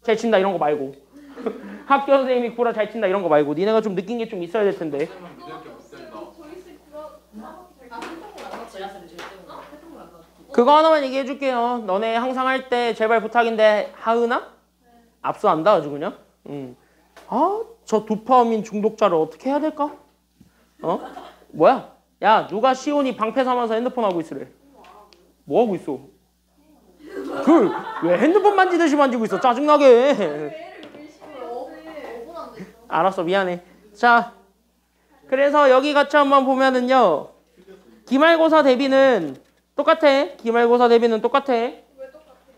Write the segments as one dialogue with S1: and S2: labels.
S1: 잘 친다 이런 거 말고. 학교 선생님이 구라 잘 친다 이런 거 말고. 니네가 좀 느낀 게 좀 있어야 될 텐데. 그거 하나만 얘기해 줄게요. 너네 항상 할 때 제발 부탁인데 하은아? 압수한다 아주 그냥. 저 도파민 중독자를 어떻게 해야 될까? 뭐야? 야 누가 시온이 방패 삼아서 핸드폰 하고 있으래. 뭐 하고 있어? 왜 핸드폰 만지듯이 만지고 있어? 짜증나게. 알았어 미안해. 자 그래서 여기 같이 한번 보면은요. 기말고사 대비는 똑같아. 기말고사 대비는 똑같아.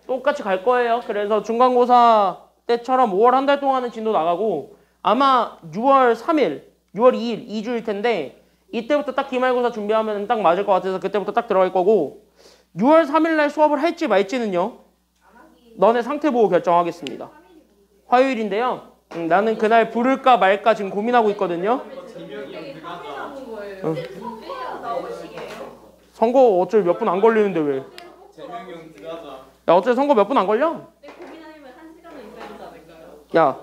S1: 똑같이 갈 거예요. 그래서 중간고사 때처럼 5월 한 달 동안은 진도 나가고 아마 6월 3일, 6월 2일, 2주일 텐데 이때부터 딱 기말고사 준비하면 딱 맞을 것 같아서 그때부터 딱 들어갈 거고 6월 3일 날 수업을 할지 말지는요. 너네 상태 보고 결정하겠습니다. 화요일인데요. 나는 그날 부를까 말까 지금 고민하고 있거든요. 선거 어차피 몇 분 안 걸리는데 왜? 야 어차피 선거 몇 분 안 걸려? 야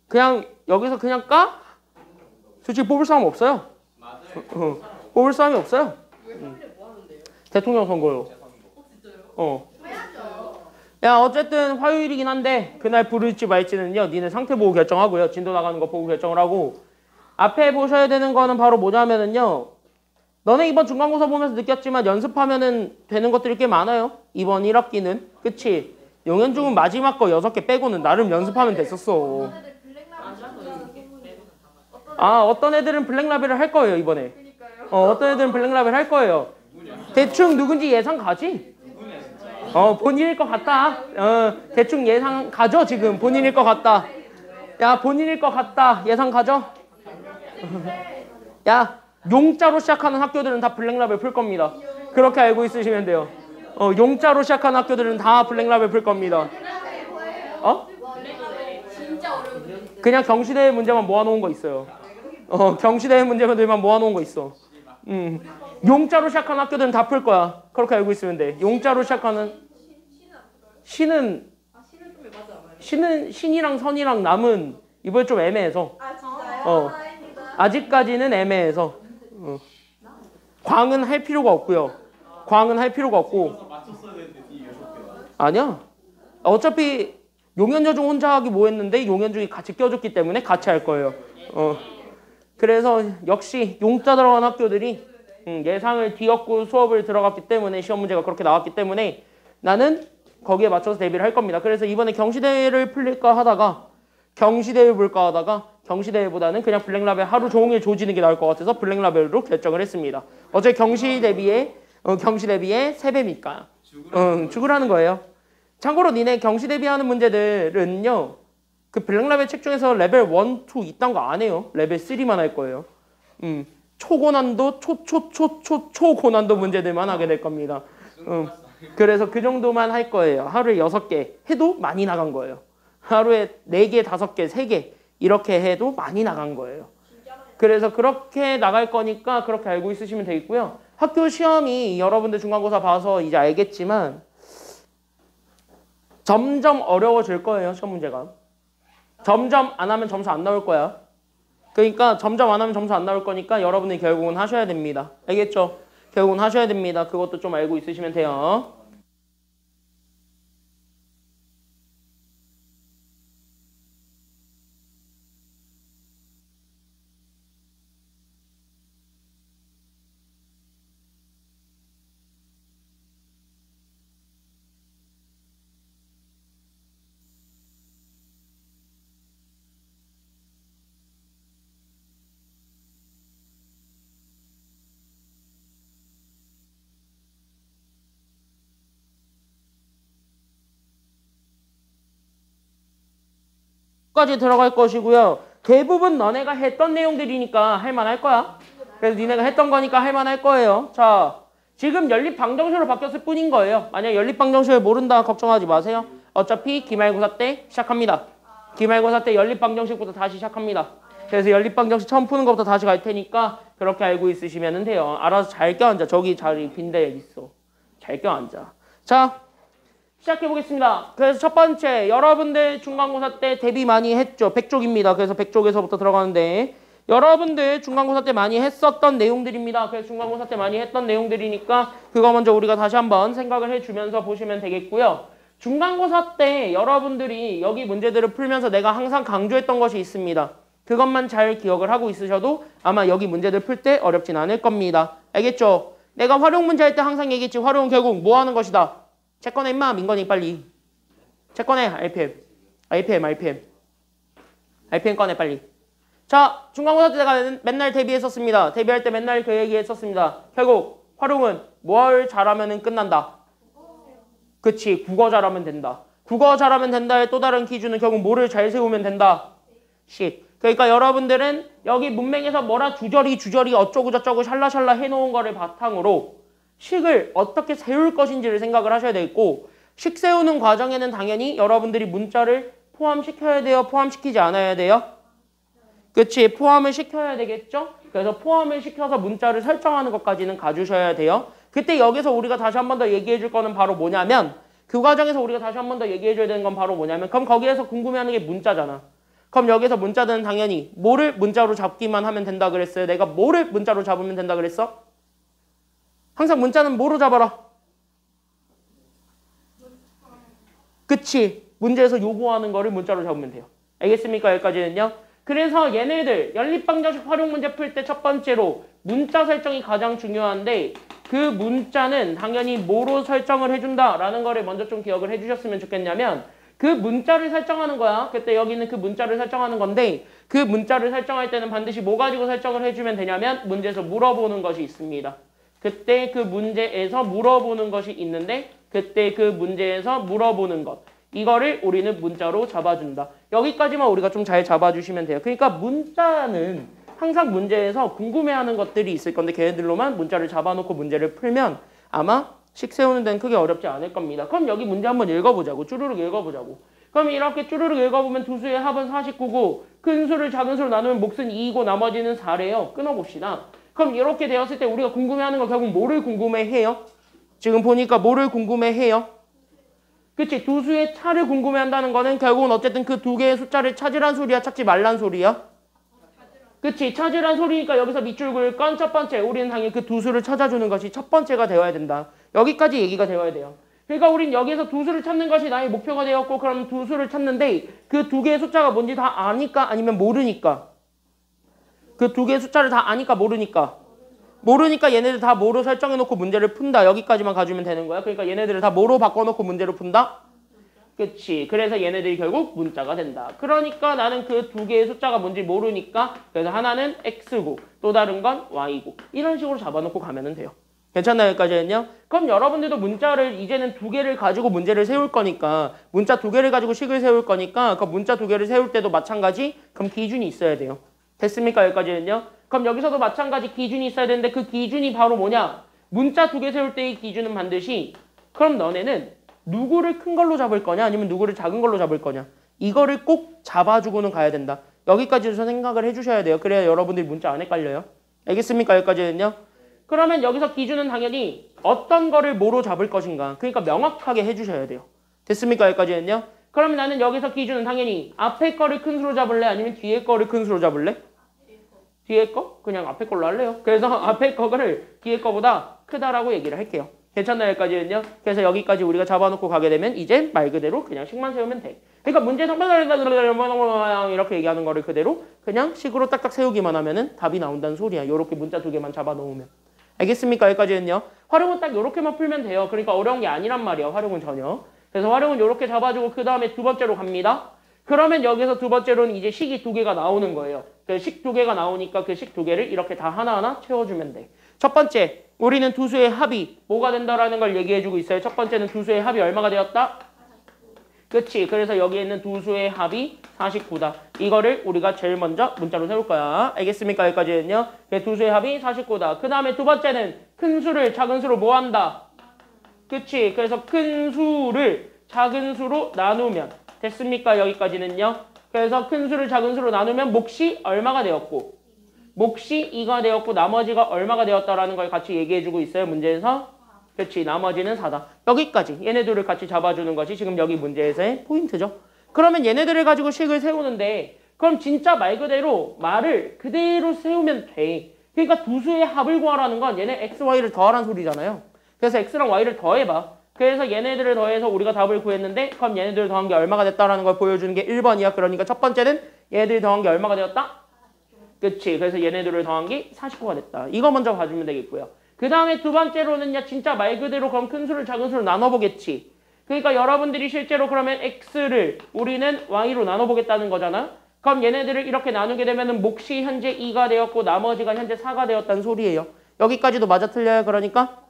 S1: 그냥 여기서 그냥 까? 솔직히 뽑을 사람 없어요. 뽑을 사람이 없어요. 대통령 선거요. 야 어쨌든 화요일이긴 한데 그날 부를지 말지는요. 니네 상태 보고 결정하고요. 진도 나가는 거 보고 결정을 하고 앞에 보셔야 되는 거는 바로 뭐냐면은요. 너네 이번 중간고사 보면서 느꼈지만 연습하면은 되는 것들이 꽤 많아요. 이번 1학기는. 그치? 용현중은 마지막 거 6개 빼고는 나름 연습하면 됐었어. 어떤 애들은 블랙라벨을 할 거예요 이번에. 어떤 애들은 블랙라벨 할 거예요. 대충 누군지 예상 가지? 본인일 것 같다. 대충 예상 가죠 지금. 본인일 것 같다. 야 본인일 것 같다. 예상 가죠? 야 용자로 시작하는 학교들은 다 블랙라벨 풀 겁니다. 그렇게 알고 있으시면 돼요. 용자로 시작하는 학교들은 다 블랙라벨 풀 겁니다. 그냥 경시대회 문제만 모아놓은 거 있어요. 경시대회 문제만 모아놓은 거 있어. 용자로 시작하는 학교들은 다 풀 거야. 그렇게 알고 있으면 돼. 용자로 시작하는 신은 신이랑 선이랑 남은 이번에 좀 애매해서. 아직까지는 애매해서. 광은 할 필요가 없고요. 광은 할 필요가 없고. 아니야. 어차피 용현여중 혼자 하기 뭐 했는데 용현중이 같이 껴줬기 때문에 같이 할 거예요. 그래서 역시 용자 들어간 학교들이 예상을 뒤엎고 수업을 들어갔기 때문에 시험 문제가 그렇게 나왔기 때문에 나는 거기에 맞춰서 대비를 할 겁니다. 그래서 이번에 경시대회를 풀릴까 하다가 경시대회 볼까 하다가 경시대회보다는 그냥 블랙라벨 하루 종일 조지는 게 나을 것 같아서 블랙라벨로 결정을 했습니다. 어차피 경시 대비에 3배니까 죽으라는 거예요. 참고로 니네 경시 대비하는 문제들은요. 그 블랙라벨 책 중에서 레벨 1, 2 이딴 거 안 해요. 레벨 3만 할 거예요. 초고난도 초고난도 문제들만 하게 될 겁니다. 그래서 그 정도만 할 거예요. 하루에 6개 해도 많이 나간 거예요. 하루에 4개, 5개, 3개 이렇게 해도 많이 나간 거예요. 그래서 그렇게 나갈 거니까 그렇게 알고 있으시면 되겠고요. 학교 시험이 여러분들 중간고사 봐서 이제 알겠지만 점점 어려워질 거예요. 시험 문제가. 점점 안 하면 점수 안 나올 거야. 그러니까 점점 안 하면 점수 안 나올 거니까 여러분이 결국은 하셔야 됩니다. 알겠죠? 결국은 하셔야 됩니다. 그것도 좀 알고 있으시면 돼요. 까지 들어갈 것이고요. 대부분 너네가 했던 내용들이니까 할만할 거야. 그래서 니네가 했던 거니까 할만할 거예요. 자, 지금 연립방정식으로 바뀌었을 뿐인 거예요. 만약 연립방정식을 모른다 걱정하지 마세요. 어차피 기말고사 때 시작합니다. 기말고사 때 연립방정식부터 다시 시작합니다. 그래서 연립방정식 처음 푸는 것부터 다시 갈 테니까 그렇게 알고 있으시면 돼요. 알아서 잘 껴앉아. 저기 자리 빈대 있어. 잘 껴앉아. 자, 시작해 보겠습니다. 그래서 첫 번째, 여러분들 중간고사 때 대비 많이 했죠. 100쪽입니다. 그래서 100쪽에서부터 들어가는데 여러분들 중간고사 때 많이 했었던 내용들입니다. 그래서 중간고사 때 많이 했던 내용들이니까 그거 먼저 우리가 다시 한번 생각을 해주면서 보시면 되겠고요. 중간고사 때 여러분들이 여기 문제들을 풀면서 내가 항상 강조했던 것이 있습니다. 그것만 잘 기억을 하고 있으셔도 아마 여기 문제들 풀 때 어렵진 않을 겁니다. 알겠죠? 내가 활용 문제 할 때 항상 얘기했지. 활용은 결국 뭐 하는 것이다? 책 꺼내 임마. 민건이 빨리. 책 꺼내. RPM 꺼내 빨리. 자, 중간고사 때 내가 맨날 대비했었습니다. 대비할 때 맨날 그 얘기 했었습니다. 결국 활용은 뭘 잘하면 끝난다. 그치. 국어 잘하면 된다. 국어 잘하면 된다의 또 다른 기준은 결국 뭐를 잘 세우면 된다. 식. 그러니까 여러분들은 여기 문맹에서 뭐라 주저리 어쩌고 저쩌고 샬라샬라 해놓은 거를 바탕으로 식을 어떻게 세울 것인지를 생각을 하셔야 되겠고 식 세우는 과정에는 당연히 여러분들이 문자를 포함시켜야 돼요? 포함시키지 않아야 돼요? 그치? 포함을 시켜야 되겠죠? 그래서 포함을 시켜서 문자를 설정하는 것까지는 가주셔야 돼요. 그때 여기서 우리가 다시 한 번 더 얘기해 줄 거는 바로 뭐냐면 그 과정에서 우리가 다시 한 번 더 얘기해 줘야 되는 건 바로 뭐냐면 그럼 거기에서 궁금해하는 게 문자잖아. 그럼 여기서 문자들은 당연히 뭐를 문자로 잡기만 하면 된다 그랬어요? 내가 뭐를 문자로 잡으면 된다 그랬어? 항상 문자는 뭐로 잡아라? 그치? 문제에서 요구하는 거를 문자로 잡으면 돼요. 알겠습니까? 여기까지는요. 그래서 얘네들 연립방정식 활용 문제 풀 때 첫 번째로 문자 설정이 가장 중요한데 그 문자는 당연히 뭐로 설정을 해준다라는 거를 먼저 좀 기억을 해주셨으면 좋겠냐면 그 문자를 설정하는 거야. 그때 여기는 그 문자를 설정하는 건데 그 문자를 설정할 때는 반드시 뭐 가지고 설정을 해주면 되냐면 문제에서 물어보는 것이 있습니다. 그때 그 문제에서 물어보는 것이 있는데 그때 그 문제에서 물어보는 것 이거를 우리는 문자로 잡아준다. 여기까지만 우리가 좀 잘 잡아주시면 돼요. 그러니까 문자는 항상 문제에서 궁금해하는 것들이 있을 건데 걔네들로만 문자를 잡아놓고 문제를 풀면 아마 식 세우는 데는 크게 어렵지 않을 겁니다. 그럼 여기 문제 한번 읽어보자고. 쭈루룩 읽어보자고. 그럼 이렇게 쭈루룩 읽어보면 두 수의 합은 49고 큰 수를 작은 수로 나누면 몫은 2이고 나머지는 4래요. 끊어봅시다. 그럼 이렇게 되었을 때 우리가 궁금해하는 건 결국 뭐를 궁금해해요? 지금 보니까 뭐를 궁금해해요? 그치? 두 수의 차를 궁금해한다는 거는 결국은 어쨌든 그 두 개의 숫자를 찾으란 소리야? 찾지 말란 소리야? 그치? 찾으란 소리니까 여기서 밑줄 그을 건 첫 번째. 우리는 당연히 그 두 수를 찾아주는 것이 첫 번째가 되어야 된다. 여기까지 얘기가 되어야 돼요. 그러니까 우린 여기서 두 수를 찾는 것이 나의 목표가 되었고 그럼 두 수를 찾는데 그 두 개의 숫자가 뭔지 다 아니까 아니면 모르니까? 그 두 개의 숫자를 다 아니까 모르니까? 모르니까 얘네들 다 뭐로 설정해놓고 문제를 푼다. 여기까지만 가주면 되는 거야. 그러니까 얘네들을 다 뭐로 바꿔놓고 문제를 푼다? 그치. 그래서 얘네들이 결국 문자가 된다. 그러니까 나는 그 두 개의 숫자가 뭔지 모르니까 그래서 하나는 X고 또 다른 건 Y고 이런 식으로 잡아놓고 가면 돼요. 괜찮나요? 여기까지는요? 그럼 여러분들도 문자를 이제는 두 개를 가지고 문제를 세울 거니까 문자 두 개를 가지고 식을 세울 거니까 그 문자 두 개를 세울 때도 마찬가지 그럼 기준이 있어야 돼요. 됐습니까? 여기까지는요? 그럼 여기서도 마찬가지 기준이 있어야 되는데 그 기준이 바로 뭐냐? 문자 두 개 세울 때의 기준은 반드시 그럼 너네는 누구를 큰 걸로 잡을 거냐 아니면 누구를 작은 걸로 잡을 거냐 이거를 꼭 잡아주고는 가야 된다. 여기까지 생각을 해주셔야 돼요. 그래야 여러분들이 문자 안 헷갈려요. 알겠습니까? 여기까지는요? 그러면 여기서 기준은 당연히 어떤 거를 뭐로 잡을 것인가 그러니까 명확하게 해주셔야 돼요. 됐습니까? 여기까지는요? 그러면 나는 여기서 기준은 당연히 앞에 거를 큰 수로 잡을래 아니면 뒤에 거를 큰 수로 잡을래? 뒤에 거? 그냥 앞에 걸로 할래요. 그래서 앞에 거를 뒤에 거보다 크다라고 얘기를 할게요. 괜찮나요? 여기까지는요? 그래서 여기까지 우리가 잡아놓고 가게 되면 이제 말 그대로 그냥 식만 세우면 돼. 그러니까 문제에서 이렇게 얘기하는 거를 그대로 그냥 식으로 딱딱 세우기만 하면은 답이 나온다는 소리야. 요렇게 문자 두 개만 잡아놓으면. 알겠습니까? 여기까지는요? 활용은 딱 요렇게만 풀면 돼요. 그러니까 어려운 게 아니란 말이야. 활용은 전혀. 그래서 활용은 요렇게 잡아주고 그 다음에 두 번째로 갑니다. 그러면 여기서 두 번째로는 이제 식이 두 개가 나오는 거예요. 그 식 두 개가 나오니까 그 식 두 개를 이렇게 다 하나하나 채워주면 돼. 첫 번째, 우리는 두 수의 합이 뭐가 된다라는 걸 얘기해주고 있어요. 첫 번째는 두 수의 합이 얼마가 되었다? 그치. 그래서 여기에 있는 두 수의 합이 49다. 이거를 우리가 제일 먼저 문자로 세울 거야. 알겠습니까? 여기까지는요. 두 수의 합이 49다. 그 다음에 두 번째는 큰 수를 작은 수로 뭐 한다? 그치. 그래서 큰 수를 작은 수로 나누면 됐습니까? 여기까지는요. 그래서 큰 수를 작은 수로 나누면 몫이 얼마가 되었고 몫이 2가 되었고 나머지가 얼마가 되었다라는 걸 같이 얘기해주고 있어요. 문제에서 그렇지. 나머지는 4다. 여기까지 얘네들을 같이 잡아주는 것이 지금 여기 문제에서의 포인트죠. 그러면 얘네들을 가지고 식을 세우는데 그럼 진짜 말 그대로 말을 그대로 세우면 돼. 그러니까 두 수의 합을 구하라는 건 얘네 x, y를 더하라는 소리잖아요. 그래서 x랑 y를 더해봐. 그래서 얘네들을 더해서 우리가 답을 구했는데 그럼 얘네들을 더한 게 얼마가 됐다라는 걸 보여주는 게 1번이야. 그러니까 첫 번째는 얘네들이 더한 게 얼마가 되었다? 그치. 그래서 얘네들을 더한 게 49가 됐다. 이거 먼저 봐주면 되겠고요. 그 다음에 두 번째로는요. 진짜 말 그대로 그럼 큰 수를 작은 수를 나눠보겠지. 그러니까 여러분들이 실제로 그러면 x를 우리는 y로 나눠보겠다는 거잖아. 그럼 얘네들을 이렇게 나누게 되면은 몫이 현재 2가 되었고 나머지가 현재 4가 되었다는 소리예요. 여기까지도 맞아 틀려요. 그러니까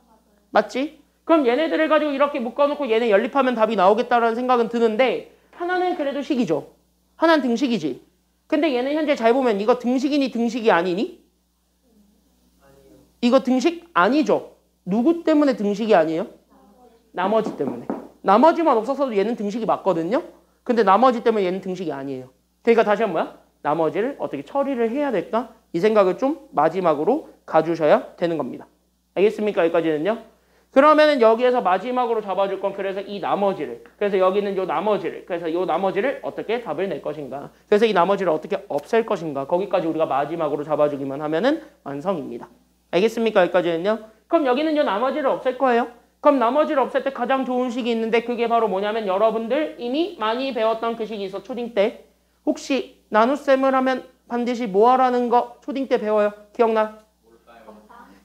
S1: 맞지? 그럼 얘네들을 가지고 이렇게 묶어놓고 얘네 연립하면 답이 나오겠다라는 생각은 드는데 하나는 그래도 식이죠. 하나는 등식이지. 근데 얘는 현재 잘 보면 이거 등식이니 등식이 아니니? 이거 등식 아니죠. 누구 때문에 등식이 아니에요? 나머지 때문에. 나머지만 없었어도 얘는 등식이 맞거든요. 근데 나머지 때문에 얘는 등식이 아니에요. 그러니까 다시 한번 뭐야? 나머지를 어떻게 처리를 해야 될까? 이 생각을 좀 마지막으로 가주셔야 되는 겁니다. 알겠습니까? 여기까지는요. 그러면은 여기에서 마지막으로 잡아줄 건 그래서 이 나머지를. 그래서 여기는 요 나머지를. 그래서 요 나머지를 어떻게 답을 낼 것인가. 그래서 이 나머지를 어떻게 없앨 것인가. 거기까지 우리가 마지막으로 잡아주기만 하면은 완성입니다. 알겠습니까? 여기까지는요. 그럼 여기는 요 나머지를 없앨 거예요. 그럼 나머지를 없앨 때 가장 좋은 식이 있는데 그게 바로 뭐냐면 여러분들 이미 많이 배웠던 그 식이 있어. 초딩 때. 혹시 나눗셈을 하면 반드시 뭐 하라는 거 초딩 때 배워요? 기억나?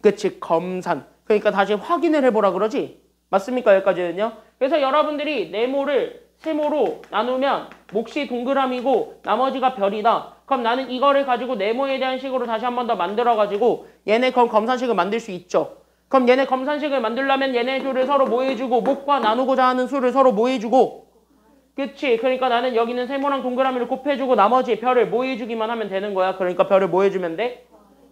S1: 그치. 검산. 그러니까 다시 확인을 해보라 그러지? 맞습니까? 여기까지는요. 그래서 여러분들이 네모를 세모로 나누면 몫이 동그라미고 나머지가 별이다. 그럼 나는 이거를 가지고 네모에 대한 식으로 다시 한 번 더 만들어가지고 얘네 검산식을 만들 수 있죠. 그럼 얘네 검산식을 만들려면 얘네 수를 서로 뭐 해주고 몫과 나누고자 하는 수를 서로 뭐 해주고 그치? 그러니까 나는 여기는 세모랑 동그라미를 곱해주고 나머지 별을 뭐 해주기만 하면 되는 거야. 그러니까 별을 뭐 해주면 돼?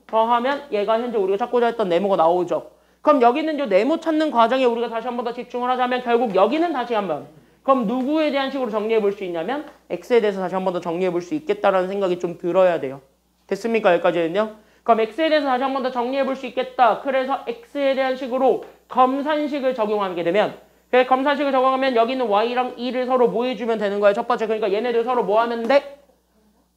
S1: 더하면 얘가 현재 우리가 찾고자 했던 네모가 나오죠. 그럼 여기는 요 네모 찾는 과정에 우리가 다시 한 번 더 집중을 하자면 결국 여기는 다시 한번 그럼 누구에 대한 식으로 정리해 볼 수 있냐면 x에 대해서 다시 한 번 더 정리해 볼 수 있겠다라는 생각이 좀 들어야 돼요. 됐습니까? 여기까지는요. 그럼 x에 대해서 다시 한 번 더 정리해 볼 수 있겠다. 그래서 x에 대한 식으로 검산식을 적용하게 되면 검산식을 적용하면 여기는 y랑 2를 서로 뭐 해주면 되는 거야. 첫 번째 그러니까 얘네들 서로 뭐 하면 돼?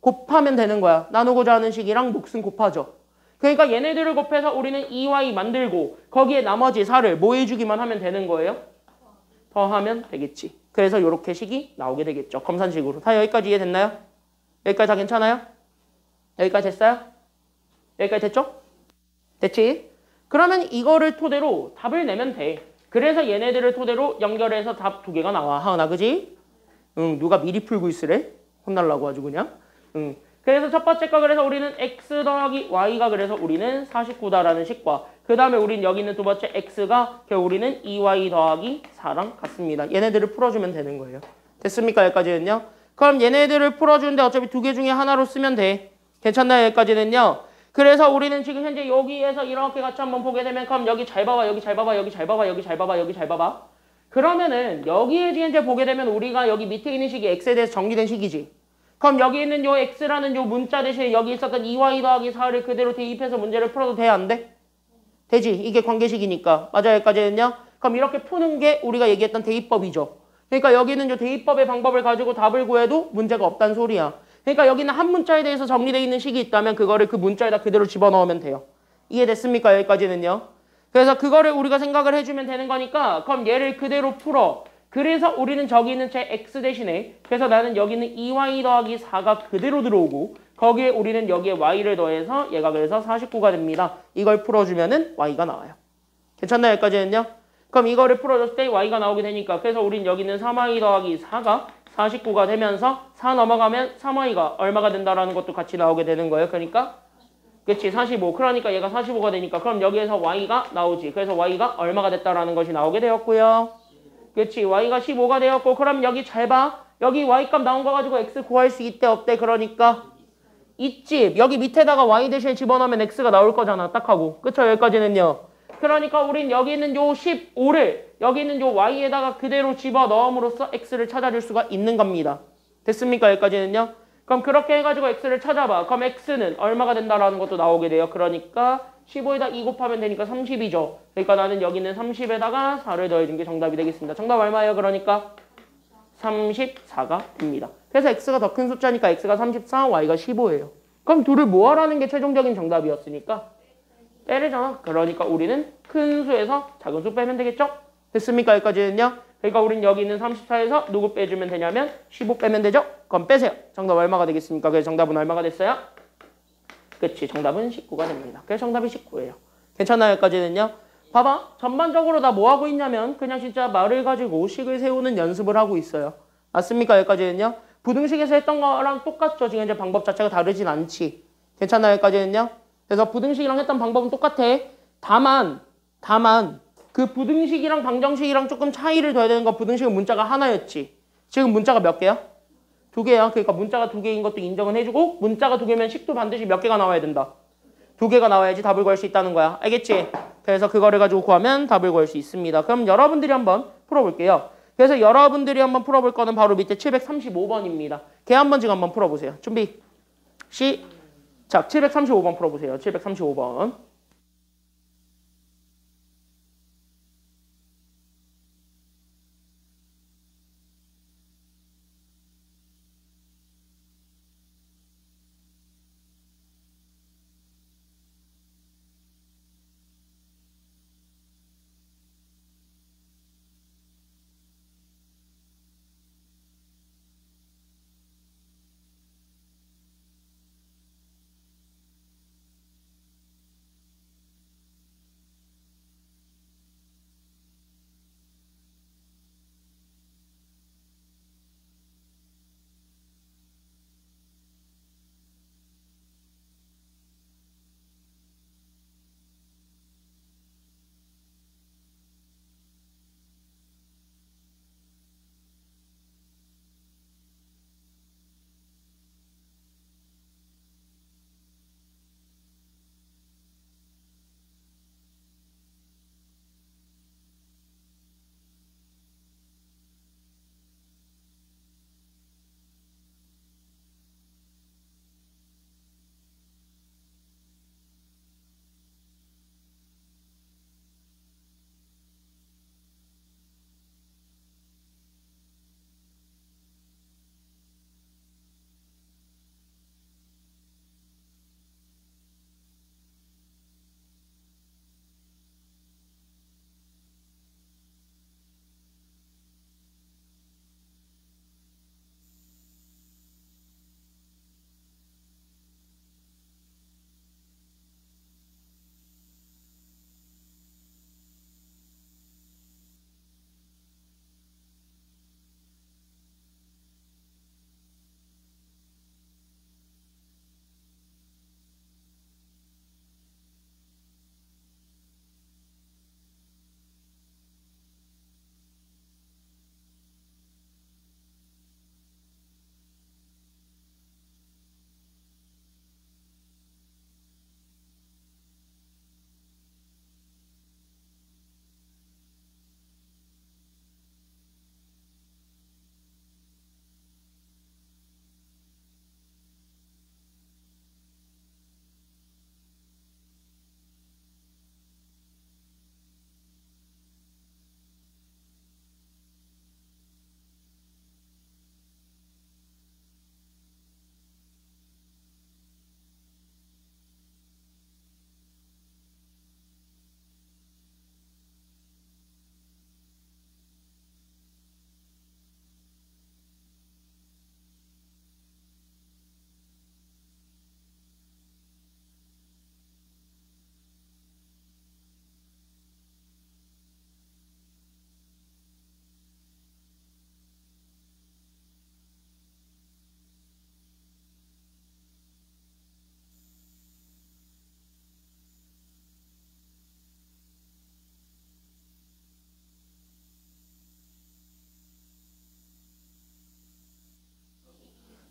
S1: 곱하면 되는 거야. 나누고자 하는 식이랑 몫은 곱하죠. 그러니까 얘네들을 곱해서 우리는 2y 만들고 거기에 나머지 4를 뭐 해주기만 하면 되는 거예요? 더하면 되겠지. 그래서 이렇게 식이 나오게 되겠죠. 검산식으로. 다 여기까지 이해됐나요? 여기까지 다 괜찮아요? 여기까지 됐어요? 여기까지 됐죠? 됐지? 그러면 이거를 토대로 답을 내면 돼. 그래서 얘네들을 토대로 연결해서 답 2개가 나와. 하은아 그지? 응, 누가 미리 풀고 있으래? 혼날라고 아주 그냥. 응. 그래서 첫 번째 거 그래서 우리는 x 더하기 y가 그래서 우리는 49다라는 식과 그 다음에 우린 여기 있는 두 번째 x가 우리는 2y 더하기 4랑 같습니다. 얘네들을 풀어주면 되는 거예요. 됐습니까? 여기까지는요. 그럼 얘네들을 풀어주는데 어차피 2개 중에 하나로 쓰면 돼. 괜찮나요? 여기까지는요. 그래서 우리는 지금 현재 여기에서 이렇게 같이 한번 보게 되면 그럼 여기 잘 봐봐 여기 잘 봐봐 여기 잘 봐봐 여기 잘 봐봐 여기 잘 봐봐. 그러면은 여기에 현재 보게 되면 우리가 여기 밑에 있는 식이 x에 대해서 정리된 식이지. 그럼 여기 있는 요 x라는 요 문자 대신에 여기 있었던 2y 더하기 4를 그대로 대입해서 문제를 풀어도 돼? 안 돼? 되지. 이게 관계식이니까. 맞아요. 여기까지는요. 그럼 이렇게 푸는 게 우리가 얘기했던 대입법이죠. 그러니까 여기는 요 대입법의 방법을 가지고 답을 구해도 문제가 없다는 소리야. 그러니까 여기는 한 문자에 대해서 정리되어 있는 식이 있다면 그거를 그 문자에다 그대로 집어넣으면 돼요. 이해됐습니까? 여기까지는요. 그래서 그거를 우리가 생각을 해주면 되는 거니까 그럼 얘를 그대로 풀어. 그래서 우리는 저기 있는 제 x 대신에 그래서 나는 여기는 2y 더하기 4가 그대로 들어오고 거기에 우리는 여기에 y를 더해서 얘가 그래서 49가 됩니다. 이걸 풀어주면은 y가 나와요. 괜찮나요? 여기까지는요? 그럼 이거를 풀어줬을 때 y가 나오게 되니까 그래서 우린 여기는 3y 더하기 4가 49가 되면서 4 넘어가면 3y가 얼마가 된다라는 것도 같이 나오게 되는 거예요. 그러니까 그치 45. 그러니까 얘가 45가 되니까 그럼 여기에서 y가 나오지. 그래서 y가 얼마가 됐다라는 것이 나오게 되었고요. 그치 y가 15가 되었고 그럼 여기 잘 봐. 여기 y값 나온 거 가지고 x 구할 수 있대 없대? 그러니까 있지. 여기 밑에다가 y 대신에 집어넣으면 x가 나올 거잖아. 딱 하고. 그쵸? 여기까지는요. 그러니까 우린 여기 있는 요 15를 여기 있는 요 y에다가 그대로 집어넣음으로써 x를 찾아줄 수가 있는 겁니다. 됐습니까? 여기까지는요. 그럼 그렇게 해가지고 x를 찾아봐. 그럼 x는 얼마가 된다라는 것도 나오게 돼요. 그러니까 15에다 2 곱하면 되니까 30이죠. 그러니까 나는 여기 있는 30에다가 4를 더해준 게 정답이 되겠습니다. 정답 얼마예요? 그러니까 34가 됩니다. 그래서 x가 더 큰 숫자니까 x가 34, y가 15예요. 그럼 둘을 모아라는 게 최종적인 정답이었으니까 빼래잖아. 그러니까 우리는 큰 수에서 작은 수 빼면 되겠죠? 됐습니까? 여기까지는요? 그러니까 우린 여기 있는 34에서 누구 빼주면 되냐면 15 빼면 되죠? 그럼 빼세요. 정답 얼마가 되겠습니까? 그래서 정답은 얼마가 됐어요? 그치, 정답은 19가 됩니다. 그래서 정답이 19예요. 괜찮아요? 여기까지는요? 봐봐. 전반적으로 다 뭐 하고 있냐면 그냥 진짜 말을 가지고 식을 세우는 연습을 하고 있어요. 맞습니까? 여기까지는요? 부등식에서 했던 거랑 똑같죠? 지금 이제 방법 자체가 다르진 않지. 괜찮아요? 여기까지는요? 그래서 부등식이랑 했던 방법은 똑같아. 다만 그 부등식이랑 방정식이랑 조금 차이를 둬야 되는 건 부등식은 문자가 하나였지. 지금 문자가 몇 개야? 2개야. 그러니까 문자가 2개인 것도 인정은 해주고 문자가 2개면 식도 반드시 몇 개가 나와야 된다. 2개가 나와야지 답을 구할 수 있다는 거야. 알겠지? 그래서 그거를 가지고 구하면 답을 구할 수 있습니다. 그럼 여러분들이 한번 풀어볼게요. 그래서 여러분들이 한번 풀어볼 거는 바로 밑에 735번입니다. 걔 한번 지금 한번 풀어보세요. 준비. 시작. 735번 풀어보세요. 735번.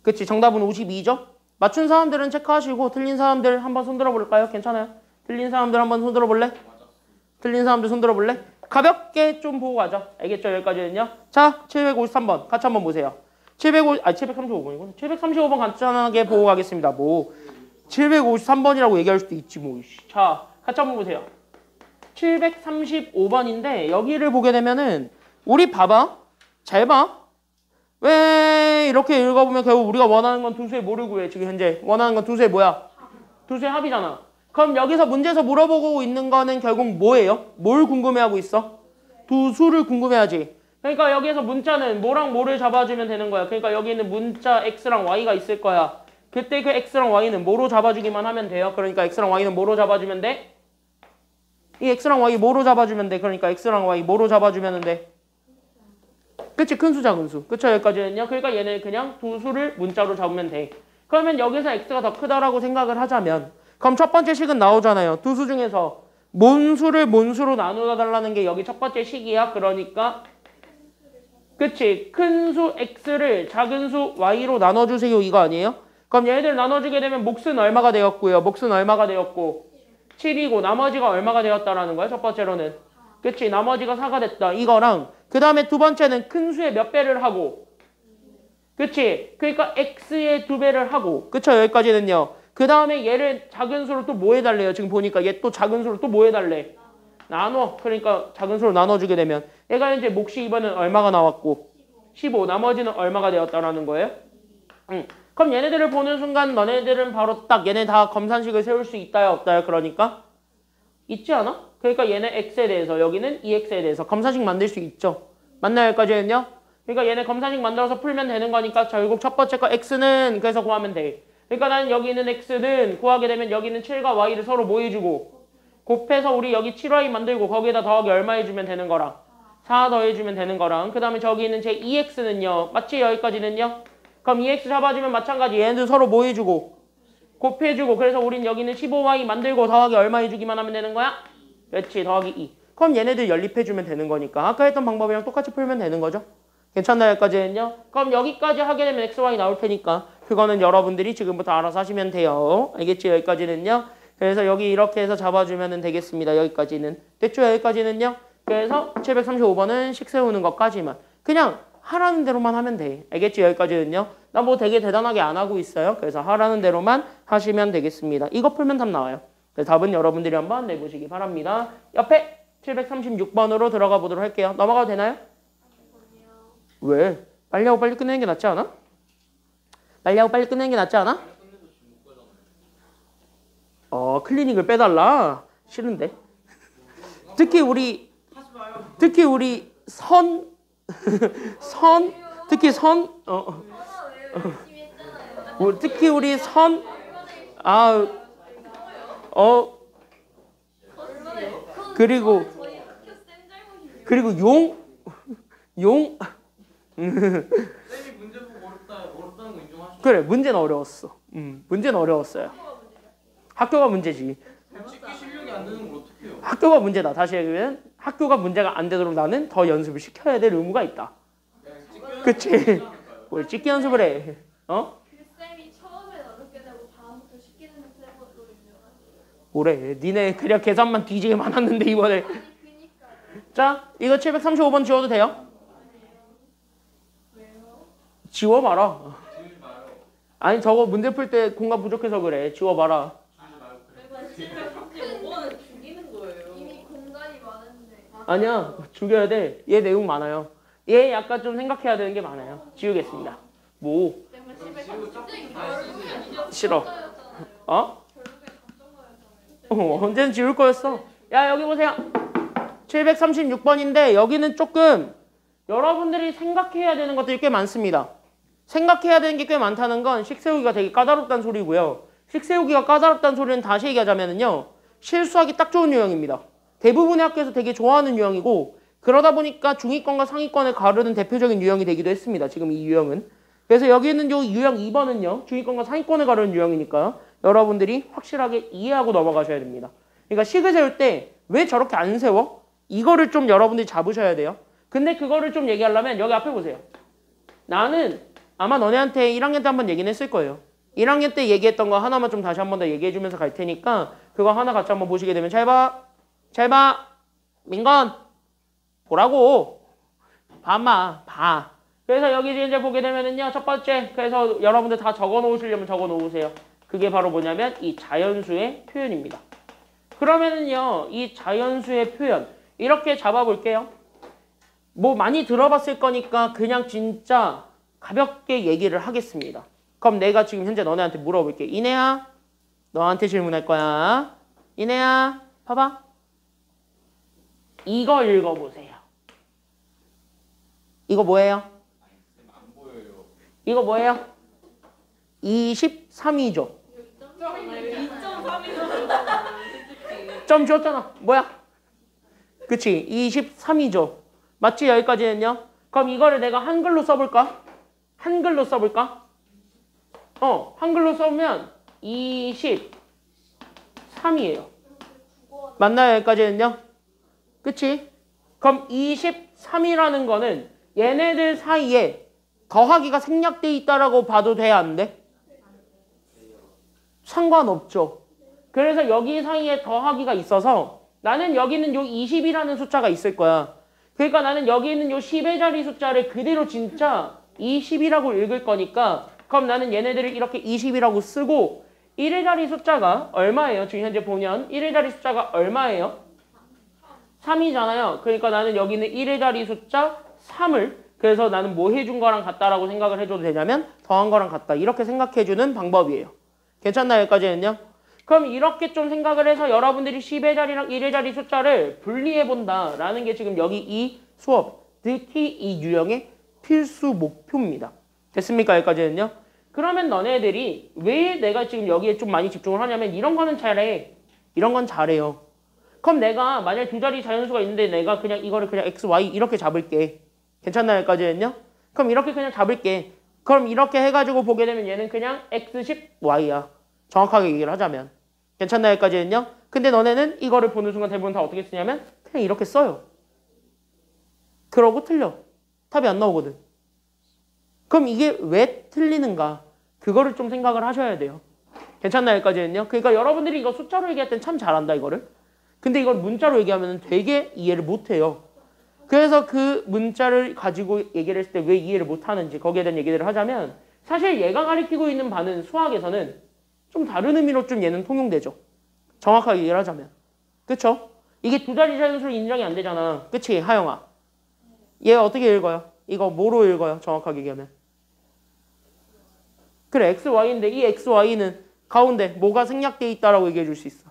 S1: 그치, 정답은 52죠? 맞춘 사람들은 체크하시고 틀린 사람들 한번 손들어 볼까요? 괜찮아요? 틀린 사람들 한번 손들어 볼래? 틀린 사람들 손들어 볼래? 가볍게 좀 보고 가자. 알겠죠? 여기까지는요. 자, 753번 같이 한번 보세요. 735번이구나. 735번 간단하게 보고 가겠습니다. 뭐 753번이라고 얘기할 수도 있지 뭐. 자, 같이 한번 보세요. 735번인데 여기를 보게 되면은 우리 봐봐. 잘 봐. 왜 이렇게 읽어보면 결국 우리가 원하는 건 두수의 뭐를 구해? 지금 현재 원하는 건 두수의 뭐야? 두수의 합이잖아. 그럼 여기서 문제에서 물어보고 있는 거는 결국 뭐예요? 뭘 궁금해하고 있어? 두수를 궁금해하지. 그러니까 여기에서 문자는 뭐랑 뭐를 잡아주면 되는 거야. 그러니까 여기 있는 문자 x랑 y가 있을 거야. 그때 그 x랑 y는 뭐로 잡아주기만 하면 돼요. 그러니까 x랑 y는 뭐로 잡아주면 돼? 이 x랑 y 뭐로 잡아주면 돼? 그러니까 x랑 y 뭐로 잡아주면 돼? 그치? 큰 수, 작은 수. 그쵸? 여기까지는요. 그러니까 얘네 그냥 두 수를 문자로 잡으면 돼. 그러면 여기서 x가 더 크다라고 생각을 하자면 그럼 첫 번째 식은 나오잖아요. 두 수 중에서 뭔 수를 뭔 수로 나누어 달라는 게 여기 첫 번째 식이야. 그러니까 그치? 큰 수 x를 작은 수 y로 나눠주세요. 이거 아니에요? 그럼 얘네들 나눠주게 되면 몫은 얼마가 되었고요. 몫은 얼마가 되었고 7이고 나머지가 얼마가 되었다라는 거야. 첫 번째로는. 그치? 나머지가 4가 됐다. 이거랑 그 다음에 두 번째는 큰 수의 몇 배를 하고 그치? 그러니까 x의 2배를 하고 그쵸? 여기까지는요. 그 다음에 얘를 작은 수로 또 뭐 해달래요? 지금 보니까 얘 또 작은 수로 또 뭐 해달래? 나눠. 그러니까 작은 수로 나눠주게 되면 얘가 이제 몫이 이번엔 얼마가 나왔고 15 나머지는 얼마가 되었다라는 거예요? 그럼 얘네들을 보는 순간 너네들은 바로 딱 얘네 다 검산식을 세울 수 있다요 없다요? 그러니까 있지 않아? 그러니까 얘네 x에 대해서 여기는 2x에 대해서 검산식 만들 수 있죠. 맞나요? 여기까지는요? 그러니까 얘네 검산식 만들어서 풀면 되는 거니까 결국 첫 번째 거 x는 그래서 구하면 돼. 그러니까 난 여기 있는 x는 구하게 되면 여기는 7과 y를 서로 뭐 해주고 곱해서 우리 여기 7y 만들고 거기에다 더하기 얼마 해주면 되는 거랑 4 더해주면 되는 거랑 그 다음에 저기 있는 제 2x는요. 맞지? 여기까지는요? 그럼 2x 잡아주면 마찬가지 얘네들 서로 뭐 해주고 곱해주고 그래서 우린 여기는 15y 만들고 더하기 얼마 해주기만 하면 되는 거야? 그렇지. 더하기 2. 그럼 얘네들 연립해주면 되는 거니까 아까 했던 방법이랑 똑같이 풀면 되는 거죠. 괜찮나요? 여기까지는요? 그럼 여기까지 하게 되면 x, y 나올 테니까 그거는 여러분들이 지금부터 알아서 하시면 돼요. 알겠지? 여기까지는요? 그래서 여기 이렇게 해서 잡아주면 되겠습니다. 여기까지는. 됐죠? 여기까지는요? 그래서 735번은 식 세우는 것까지만. 그냥 하라는 대로만 하면 돼. 알겠지? 여기까지는요? 나 뭐 되게 대단하게 안 하고 있어요. 그래서 하라는 대로만 하시면 되겠습니다. 이거 풀면 답 나와요. 그래서 답은 여러분들이 한번 내보시기 바랍니다. 옆에 736번으로 들어가 보도록 할게요. 넘어가도 되나요? 왜? 빨리 하고 빨리 끝내는 게 낫지 않아? 빨리 하고 빨리 끝내는 게 낫지 않아? 클리닉을 빼달라? 싫은데. 특히 우리 특히 우리 그리고 용
S2: 쌤이 문제 보고 어렵다는 거 인정하시죠?
S1: 그래 문제는 어려웠어. 문제는 어려웠어요. 학교가 문제지.
S2: 찍기 실력이 안 되는 걸 어떻게 해요?
S1: 학교가 문제다. 다시 얘기하면 학교가 문제가 안 되도록 나는 더 연습을 시켜야 될 의무가 있다. 그치? 뭘 찍기 연습을 해.
S3: 쌤이 처음엔 어렵게 되고 다음부터 쉽게 되는 쌤으로 유명하세요.
S1: 뭐래? 니네 그냥 계산만 뒤지게 많았는데 이번에.
S3: 그니까요.
S1: 자, 이거 735번 지워도 돼요?
S3: 왜요?
S1: 지워봐라.
S2: 지우지 마요.
S1: 아니 저거 문제 풀 때 공간 부족해서 그래. 지워봐라.
S2: 지우지 말고.
S3: 735번은 죽이는 거예요. 이미 공간이 많은데.
S1: 아니야. 죽여야 돼. 얘 내용 많아요. 얘 약간 좀 생각해야 되는 게 많아요. 지우겠습니다. 뭐?
S3: 때문에
S2: 지우고 짝꿍 다
S3: 결국엔
S1: 싫어.
S3: 감정거였잖아요. 결국엔 감정거였잖아요.
S1: 언제는 지울 거였어. 야 여기 보세요. 736번인데 여기는 조금 여러분들이 생각해야 되는 것들이 꽤 많습니다. 생각해야 되는 게 꽤 많다는 건 식세우기가 되게 까다롭다는 소리고요. 식세우기가 까다롭다는 소리는 다시 얘기하자면요. 실수하기 딱 좋은 유형입니다. 대부분의 학교에서 되게 좋아하는 유형이고 그러다 보니까 중위권과 상위권을 가르는 대표적인 유형이 되기도 했습니다. 지금 이 유형은. 그래서 여기 있는 요 유형 2번은요. 중위권과 상위권을 가르는 유형이니까 여러분들이 확실하게 이해하고 넘어가셔야 됩니다. 그러니까 식을 세울 때 왜 저렇게 안 세워? 이거를 좀 여러분들이 잡으셔야 돼요. 근데 그거를 좀 얘기하려면 여기 앞에 보세요. 나는 아마 너네한테 1학년 때 한번 얘기는 했을 거예요. 1학년 때 얘기했던 거 하나만 좀 다시 한번 더 얘기해 주면서 갈 테니까 그거 하나 같이 한번 보시게 되면 잘 봐. 잘 봐. 민건. 보라고. 봐마. 봐. 그래서 여기 이제 보게 되면은요. 첫 번째. 그래서 여러분들 다 적어 놓으시려면 적어 놓으세요. 그게 바로 뭐냐면 이 자연수의 표현입니다. 그러면은요. 이 자연수의 표현 이렇게 잡아볼게요. 뭐 많이 들어봤을 거니까 그냥 진짜 가볍게 얘기를 하겠습니다. 그럼 내가 지금 현재 너네한테 물어볼게. 이내야, 너한테 질문할 거야. 이내야, 봐봐. 이거 읽어보세요. 이거 뭐예요?
S2: 안 보여요.
S1: 이거 뭐예요? 23이죠.
S3: 2.3이죠.
S1: 점 지웠잖아. 뭐야? 그치? 23이죠. 맞지? 여기까지는요? 그럼 이거를 내가 한글로 써볼까? 한글로 써볼까? 한글로 써보면 23이에요. 맞나요? 여기까지는요? 그치? 그럼 23이라는 거는 얘네들 사이에 더하기가 생략돼 있다라고 봐도 돼? 안 돼? 상관없죠. 그래서 여기 사이에 더하기가 있어서 나는 여기는 요 20이라는 숫자가 있을 거야. 그러니까 나는 여기 있는 요 10의 자리 숫자를 그대로 진짜 20이라고 읽을 거니까 그럼 나는 얘네들을 이렇게 20이라고 쓰고 1의 자리 숫자가 얼마예요? 지금 현재 보면 1의 자리 숫자가 얼마예요? 3이잖아요. 그러니까 나는 여기는 1의 자리 숫자 3을 그래서 나는 뭐 해준 거랑 같다라고 생각을 해줘도 되냐면 더한 거랑 같다. 이렇게 생각해주는 방법이에요. 괜찮나요? 여기까지는요? 그럼 이렇게 좀 생각을 해서 여러분들이 10의 자리랑 1의 자리 숫자를 분리해본다라는 게 지금 여기 이 수업, 특히 이 유형의 필수 목표입니다. 됐습니까? 여기까지는요? 그러면 너네들이 왜 내가 지금 여기에 좀 많이 집중을 하냐면 이런 거는 잘해. 이런 건 잘해요. 그럼 내가 만약에 두 자리 자연수가 있는데 내가 그냥 이거를 그냥 x, y 이렇게 잡을게. 괜찮나요? 여기까지는요? 그럼 이렇게 그냥 잡을게. 그럼 이렇게 해가지고 보게 되면 얘는 그냥 x10, y야. 정확하게 얘기를 하자면. 괜찮나요? 여기까지는요? 근데 너네는 이거를 보는 순간 대부분 다 어떻게 쓰냐면 그냥 이렇게 써요. 그러고 틀려. 답이 안 나오거든. 그럼 이게 왜 틀리는가? 그거를 좀 생각을 하셔야 돼요. 괜찮나요? 여기까지는요? 그러니까 여러분들이 이거 숫자로 얘기할 땐 참 잘한다 이거를. 근데 이걸 문자로 얘기하면 되게 이해를 못해요. 그래서 그 문자를 가지고 얘기를 했을 때 왜 이해를 못하는지 거기에 대한 얘기를 하자면 사실 얘가 가리키고 있는 바는 수학에서는 좀 다른 의미로 좀 얘는 통용되죠. 정확하게 얘기를 하자면. 그쵸? 이게 두 자리 자연수로 인정이 안 되잖아. 그치? 하영아. 얘 어떻게 읽어요? 이거 뭐로 읽어요? 정확하게 얘기하면. 그래, XY인데 이 XY는 가운데 뭐가 생략돼 있다라고 얘기해 줄 수 있어.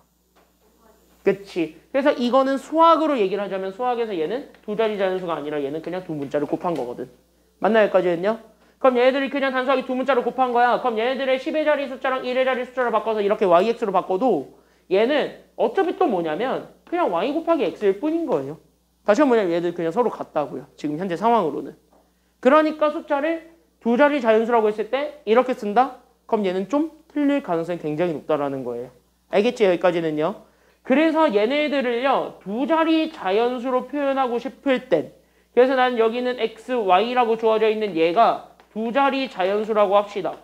S1: 그치? 그래서 이거는 수학으로 얘기를 하자면 수학에서 얘는 두 자리 자연수가 아니라 얘는 그냥 두 문자를 곱한 거거든. 맞나요? 여기까지는요? 그럼 얘네들이 그냥 단순하게 두 문자를 곱한 거야. 그럼 얘네들의 10의 자리 숫자랑 1의 자리 숫자를 바꿔서 이렇게 yx로 바꿔도 얘는 어차피 또 뭐냐면 그냥 y 곱하기 x일 뿐인 거예요. 다시 한번 뭐냐면 얘들 그냥 서로 같다고요. 지금 현재 상황으로는. 그러니까 숫자를 두 자리 자연수라고 했을 때 이렇게 쓴다? 그럼 얘는 좀 틀릴 가능성이 굉장히 높다라는 거예요. 알겠지? 여기까지는요. 그래서 얘네들을요. 두 자리 자연수로 표현하고 싶을 땐 그래서 난 여기는 x, y라고 주어져 있는 얘가 두 자리 자연수라고 합시다.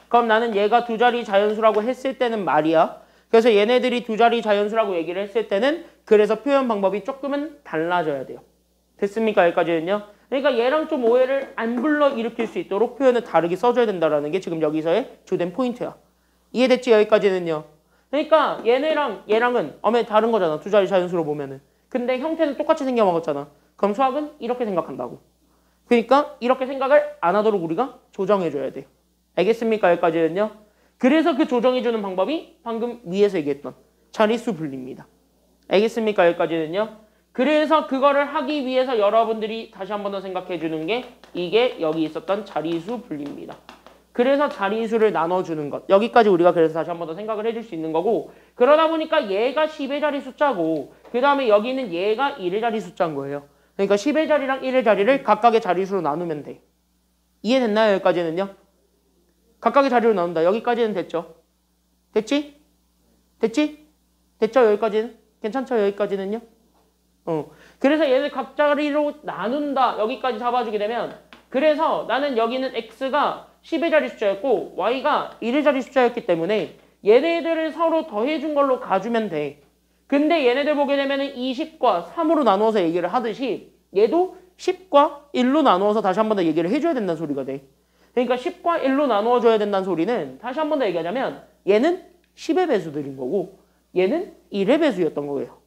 S1: 그럼 나는 얘가 두 자리 자연수라고 했을 때는 말이야. 그래서 얘네들이 두 자리 자연수라고 얘기를 했을 때는 그래서 표현 방법이 조금은 달라져야 돼요. 됐습니까? 여기까지는요. 그러니까 얘랑 좀 오해를 안 불러일으킬 수 있도록 표현을 다르게 써줘야 된다는 게 지금 여기서의 주된 포인트야. 이해됐지? 여기까지는요. 그러니까 얘랑은 다른 거잖아. 두 자리 자연수로 보면은. 근데 형태는 똑같이 생겨먹었잖아. 그럼 수학은 이렇게 생각한다고. 그러니까 이렇게 생각을 안 하도록 우리가 조정해줘야 돼요. 알겠습니까? 여기까지는요. 그래서 그 조정해주는 방법이 방금 위에서 얘기했던 자릿수 분리입니다. 알겠습니까? 여기까지는요. 그래서 그거를 하기 위해서 여러분들이 다시 한 번 더 생각해주는 게 이게 여기 있었던 자릿수 분리입니다. 그래서 자릿수를 나눠주는 것. 여기까지 우리가 그래서 다시 한 번 더 생각을 해줄 수 있는 거고 그러다 보니까 얘가 10의 자리 숫자고 그 다음에 여기는 얘가 1의 자리 숫자인 거예요. 그러니까 10의 자리랑 1의 자리를 각각의 자릿수로 나누면 돼. 이해됐나요? 여기까지는요? 각각의 자리로 나눈다. 여기까지는 됐죠? 됐지? 됐지? 됐죠? 여기까지는? 괜찮죠? 여기까지는요? 그래서 얘를 각 자리로 나눈다. 여기까지 잡아주게 되면 그래서 나는 여기는 x가 10의 자리 숫자였고 y가 1의 자리 숫자였기 때문에 얘네들을 서로 더해준 걸로 가주면 돼. 근데 얘네들 보게 되면 20과 3으로 나누어서 얘기를 하듯이 얘도 10과 1로 나누어서 다시 한 번 더 얘기를 해줘야 된다는 소리가 돼. 그러니까 10과 1로 나누어줘야 된다는 소리는 다시 한 번 더 얘기하자면 얘는 10의 배수들인 거고 얘는 1의 배수였던 거예요.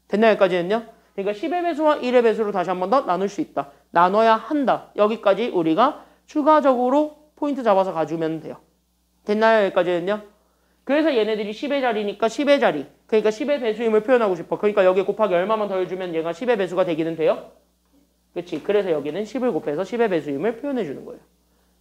S1: 됐나요? 여기까지는요? 그러니까 10의 배수와 1의 배수로 다시 한 번 더 나눌 수 있다. 나눠야 한다. 여기까지 우리가 추가적으로 포인트 잡아서 가주면 돼요. 됐나요? 여기까지는요? 그래서 얘네들이 10의 자리니까 10의 자리. 그러니까 10의 배수임을 표현하고 싶어. 그러니까 여기에 곱하기 얼마만 더해주면 얘가 10의 배수가 되기는 돼요? 그렇지. 그래서 여기는 10을 곱해서 10의 배수임을 표현해 주는 거예요.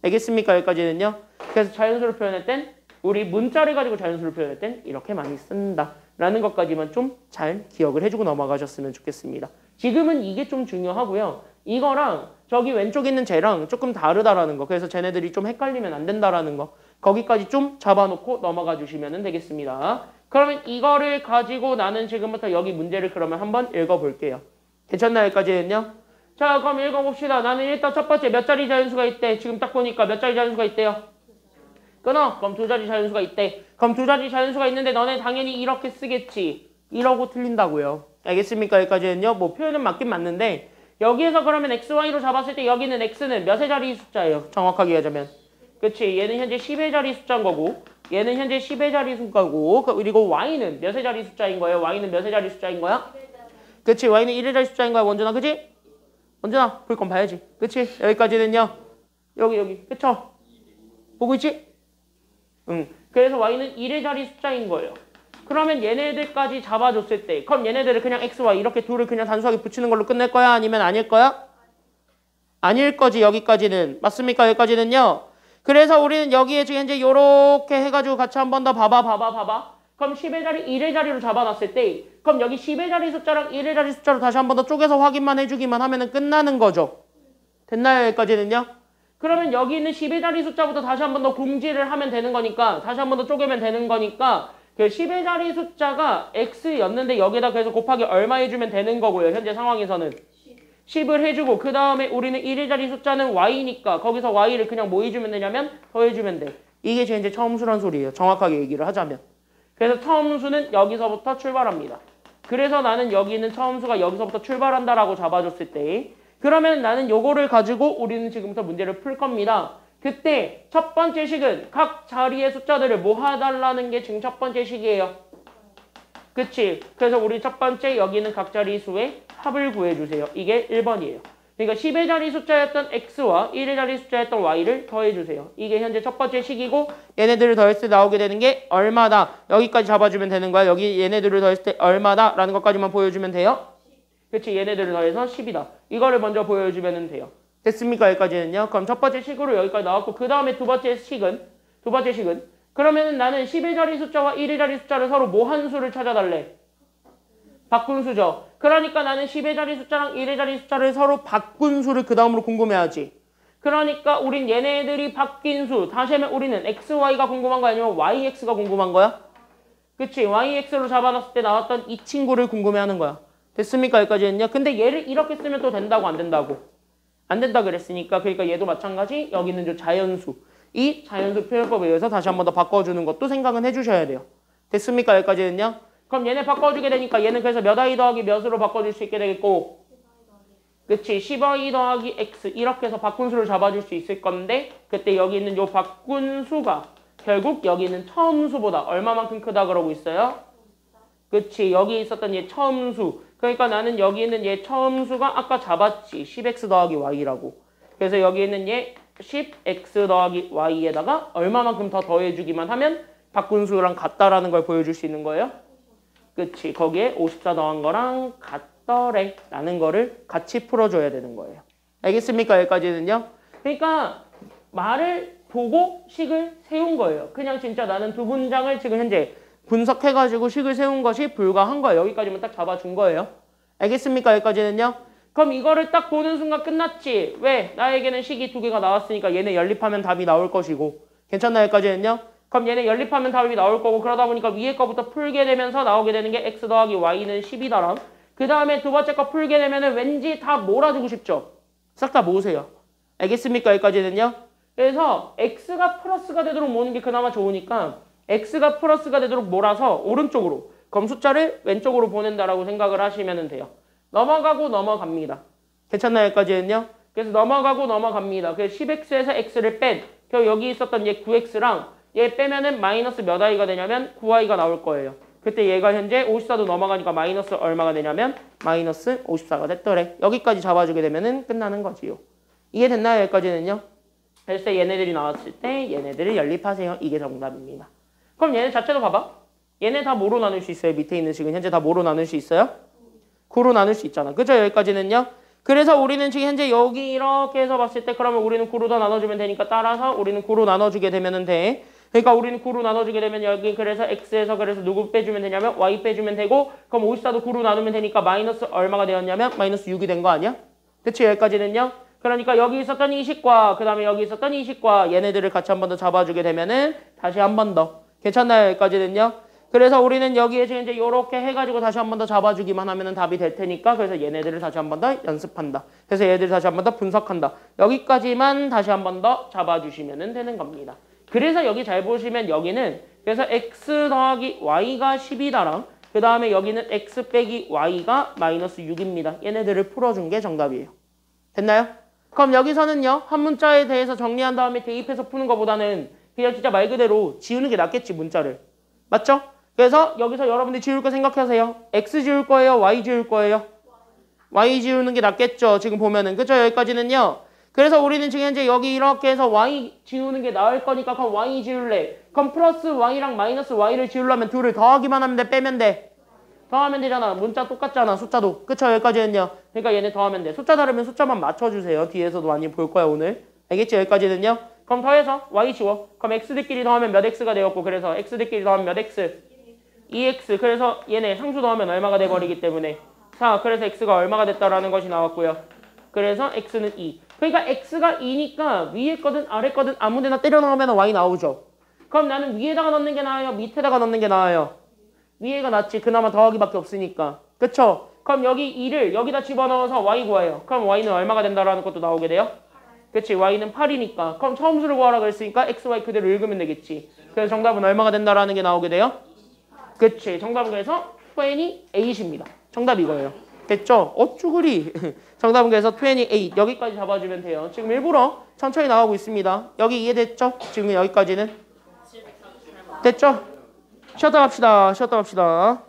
S1: 알겠습니까? 여기까지는요? 그래서 자연수를 표현할 땐 우리 문자를 가지고 자연수를 표현할 땐 이렇게 많이 쓴다. 라는 것까지만 좀 잘 기억을 해주고 넘어가셨으면 좋겠습니다. 지금은 이게 좀 중요하고요. 이거랑 저기 왼쪽에 있는 쟤랑 조금 다르다라는 거. 그래서 쟤네들이 좀 헷갈리면 안 된다라는 거. 거기까지 좀 잡아놓고 넘어가 주시면 되겠습니다. 그러면 이거를 가지고 나는 지금부터 여기 문제를 그러면 한번 읽어볼게요. 괜찮나요? 여기까지는요? 자, 그럼 읽어봅시다. 나는 일단 첫 번째 몇 자리 자연수가 있대? 지금 딱 보니까 몇 자리 자연수가 있대요? 끊어. 그럼 두 자리 자연수가 있대. 그럼 두 자리 자연수가 있는데 너네 당연히 이렇게 쓰겠지. 이러고 틀린다고요. 알겠습니까? 여기까지는요. 뭐 표현은 맞긴 맞는데 여기에서 그러면 x, y로 잡았을 때 여기는 x는 몇의 자리 숫자예요? 정확하게 얘기하자면. 그치. 얘는 현재 10의 자리 숫자인 거고 얘는 현재 10의 자리 숫자고 그리고 y는 몇의 자리 숫자인 거예요? y는 몇의 자리 숫자인 거야? 그치. y는 1의 자리 숫자인 거야. 원준아. 그치? 원준아. 볼 건 봐야지. 그치? 여기까지는요. 여기. 그쵸? 보고 있지? 응. 그래서 y는 1의 자리 숫자인 거예요. 그러면 얘네들까지 잡아줬을 때 그럼 얘네들을 그냥 x, y 이렇게 둘을 그냥 단순하게 붙이는 걸로 끝낼 거야? 아니면 아닐 거야? 아닐 거지. 여기까지는. 맞습니까? 여기까지는요. 그래서 우리는 여기에 지금 현재 요렇게 해가지고 같이 한 번 더 봐봐. 그럼 10의 자리, 1의 자리로 잡아놨을 때 그럼 여기 10의 자리 숫자랑 1의 자리 숫자로 다시 한 번 더 쪼개서 확인만 해주기만 하면은 끝나는 거죠. 됐나요? 여기까지는요? 그러면 여기 있는 10의 자리 숫자부터 다시 한 번 더 공지를 하면 되는 거니까 다시 한 번 더 쪼개면 되는 거니까 그 10의 자리 숫자가 x였는데 여기다 그래서 곱하기 얼마 해주면 되는 거고요. 현재 상황에서는 10을 해주고 그 다음에 우리는 1의 자리 숫자는 y니까 거기서 y를 그냥 뭐 해주면 되냐면 더해주면 돼. 이게 이제 처음수란 소리예요. 정확하게 얘기를 하자면. 그래서 처음수는 여기서부터 출발합니다. 그래서 나는 여기 있는 처음수가 여기서부터 출발한다라고 잡아줬을 때 그러면 나는 요거를 가지고 우리는 지금부터 문제를 풀 겁니다. 그때 첫 번째 식은 각 자리의 숫자들을 모아달라는 게 지금 첫 번째 식이에요. 그치? 그래서 우리 첫 번째 여기는 각 자리 수의 합을 구해주세요. 이게 1번이에요. 그러니까 10의 자리 숫자였던 x와 1의 자리 숫자였던 y를 더해주세요. 이게 현재 첫 번째 식이고 얘네들을 더했을 때 나오게 되는 게 얼마다. 여기까지 잡아주면 되는 거야. 여기 얘네들을 더했을 때 얼마다 라는 것까지만 보여주면 돼요. 그치? 얘네들을 더해서 10이다. 이거를 먼저 보여주면 돼요. 됐습니까? 여기까지는요. 그럼 첫 번째 식으로 여기까지 나왔고 그 다음에 두 번째 식은 그러면은 나는 10의 자리 숫자와 1의 자리 숫자를 서로 뭐 한 수를 찾아달래? 바꾼 수죠. 그러니까 나는 10의 자리 숫자랑 1의 자리 숫자를 서로 바꾼 수를 그 다음으로 궁금해하지. 그러니까 우린 얘네들이 바뀐 수 다시 하면 우리는 xy가 궁금한 거야? 아니면 yx가 궁금한 거야? 그치? yx로 잡아놨을 때 나왔던 이 친구를 궁금해하는 거야. 됐습니까? 여기까지는요. 근데 얘를 이렇게 쓰면 또 된다고 안 된다고? 안 된다 그랬으니까 그러니까 얘도 마찬가지 여기는 저 자연수 이 자연수 표현법에 의해서 다시 한 번 더 바꿔주는 것도 생각은 해주셔야 돼요. 됐습니까? 여기까지는요. 그럼 얘네 바꿔주게 되니까 얘는 그래서 몇 i 더하기 몇으로 바꿔줄 수 있게 되겠고 그치 10i 더하기 x 이렇게 해서 바꾼 수를 잡아줄 수 있을 건데 그때 여기 있는 요 바꾼 수가 결국 여기 있는 처음 수보다 얼마만큼 크다 그러고 있어요? 그치 여기 있었던 얘 처음 수 그러니까 나는 여기 있는 얘 처음 수가 아까 잡았지 10x 더하기 y라고 그래서 여기 있는 얘 10x 더하기 y에다가 얼마만큼 더 더해주기만 하면 바꾼 수랑 같다라는 걸 보여줄 수 있는 거예요. 그치 거기에 54 더한 거랑 같더래 라는 거를 같이 풀어줘야 되는 거예요. 알겠습니까? 여기까지는요. 그러니까 말을 보고 식을 세운 거예요. 그냥 진짜 나는 두 문장을 지금 현재 분석해가지고 식을 세운 것이 불가한 거예요. 여기까지만 딱 잡아준 거예요. 알겠습니까? 여기까지는요. 그럼 이거를 딱 보는 순간 끝났지. 왜? 나에게는 식이 두 개가 나왔으니까 얘네 연립하면 답이 나올 것이고 괜찮나요? 여기까지는요. 그럼 얘네 연립하면 답이 나올 거고 그러다 보니까 위에 거부터 풀게 되면서 나오게 되는 게 x 더하기 y는 10이다랑 그 다음에 두 번째 거 풀게 되면은 왠지 다 몰아주고 싶죠. 싹 다 모으세요. 알겠습니까? 여기까지는요. 그래서 x가 플러스가 되도록 모으는 게 그나마 좋으니까 x가 플러스가 되도록 몰아서 오른쪽으로 그럼 숫자를 왼쪽으로 보낸다라고 생각을 하시면 돼요. 넘어가고 넘어갑니다. 괜찮나요? 여기까지는요? 그래서 넘어가고 넘어갑니다. 그래서 10x에서 x를 뺀 결국 여기 있었던 얘 9x랑 얘 빼면은 마이너스 몇 i가 되냐면 9i가 나올 거예요. 그때 얘가 현재 54도 넘어가니까 마이너스 얼마가 되냐면 마이너스 54가 됐더래. 여기까지 잡아주게 되면은 끝나는 거지요. 이해됐나요? 여기까지는요? 그래서 얘네들이 나왔을 때 얘네들을 연립하세요. 이게 정답입니다. 그럼 얘네 자체도 봐봐. 얘네 다 뭐로 나눌 수 있어요? 밑에 있는 식은 현재 다 뭐로 나눌 수 있어요? 9로 나눌 수 있잖아. 그죠? 여기까지는요? 그래서 우리는 지금 현재 여기 이렇게 해서 봤을 때 그러면 우리는 9로 더 나눠주면 되니까 따라서 우리는 9로 나눠주게 되면은 돼. 그러니까 우리는 9로 나눠주게 되면 여기 그래서 x에서 그래서 누구 빼주면 되냐면 y 빼주면 되고 그럼 54도 9로 나누면 되니까 마이너스 얼마가 되었냐면 마이너스 6이 된 거 아니야? 그치? 여기까지는요? 그러니까 여기 있었던 이 식과 그 다음에 여기 있었던 이 식과 얘네들을 같이 한 번 더 잡아주게 되면은 다시 한 번 더. 괜찮나요? 여기까지는요? 그래서 우리는 여기에 지금 이제 요렇게 해가지고 다시 한 번 더 잡아주기만 하면은 답이 될 테니까 그래서 얘네들을 다시 한 번 더 연습한다. 그래서 얘네들을 다시 한 번 더 분석한다. 여기까지만 다시 한 번 더 잡아주시면 되는 겁니다. 그래서 여기 잘 보시면 여기는 그래서 x 더하기 y가 10이다랑 그 다음에 여기는 x 빼기 y가 마이너스 6입니다. 얘네들을 풀어준 게 정답이에요. 됐나요? 그럼 여기서는요. 한 문자에 대해서 정리한 다음에 대입해서 푸는 것보다는 그냥 진짜 말 그대로 지우는 게 낫겠지 문자를. 맞죠? 그래서 여기서 여러분들이 지울 거 생각하세요. x 지울 거예요? y 지울 거예요? y 지우는 게 낫겠죠. 지금 보면은. 그죠? 여기까지는요. 그래서 우리는 지금 현재 여기 이렇게 해서 y 지우는 게 나을 거니까 그럼 y 지울래. 그럼 플러스 y랑 마이너스 y를 지우려면 둘을 더하기만 하면 돼? 빼면 돼? 더하면 되잖아. 문자 똑같잖아. 숫자도. 그쵸? 여기까지는요. 그러니까 얘네 더하면 돼. 숫자 다르면 숫자만 맞춰주세요. 뒤에서도 많이 볼 거야 오늘. 알겠지? 여기까지는요. 그럼 더해서 y 지워. 그럼 x들끼리 더하면 몇 x가 되었고 그래서 x들끼리 더하면 몇 x? 2x. 그래서 얘네 상수 더하면 얼마가 돼버리기 때문에 4. 그래서 x가 얼마가 됐다라는 것이 나왔고요. 그래서 x는 2. 그러니까 x가 2니까 위에 거든 아래 거든 아무 데나 때려 넣으면 y 나오죠. 그럼 나는 위에다가 넣는 게 나아요? 밑에다가 넣는 게 나아요? 위에가 낫지. 그나마 더하기밖에 없으니까. 그쵸? 그럼 여기 2를 여기다 집어넣어서 y 구해요. 그럼 y는 얼마가 된다라는 것도 나오게 돼요? 그치? y는 8이니까. 그럼 처음수를 구하라 그랬으니까 x, y 그대로 읽으면 되겠지. 그래서 정답은 얼마가 된다라는 게 나오게 돼요? 그치? 정답은 그래서 28입니다. 정답 이거예요. 됐죠? 어쭈구리. 정답은 그래서 28. 여기까지 잡아주면 돼요. 지금 일부러 천천히 나가고 있습니다. 여기 이해됐죠? 지금 여기까지는? 됐죠? 쉬었다 갑시다. 쉬었다 갑시다.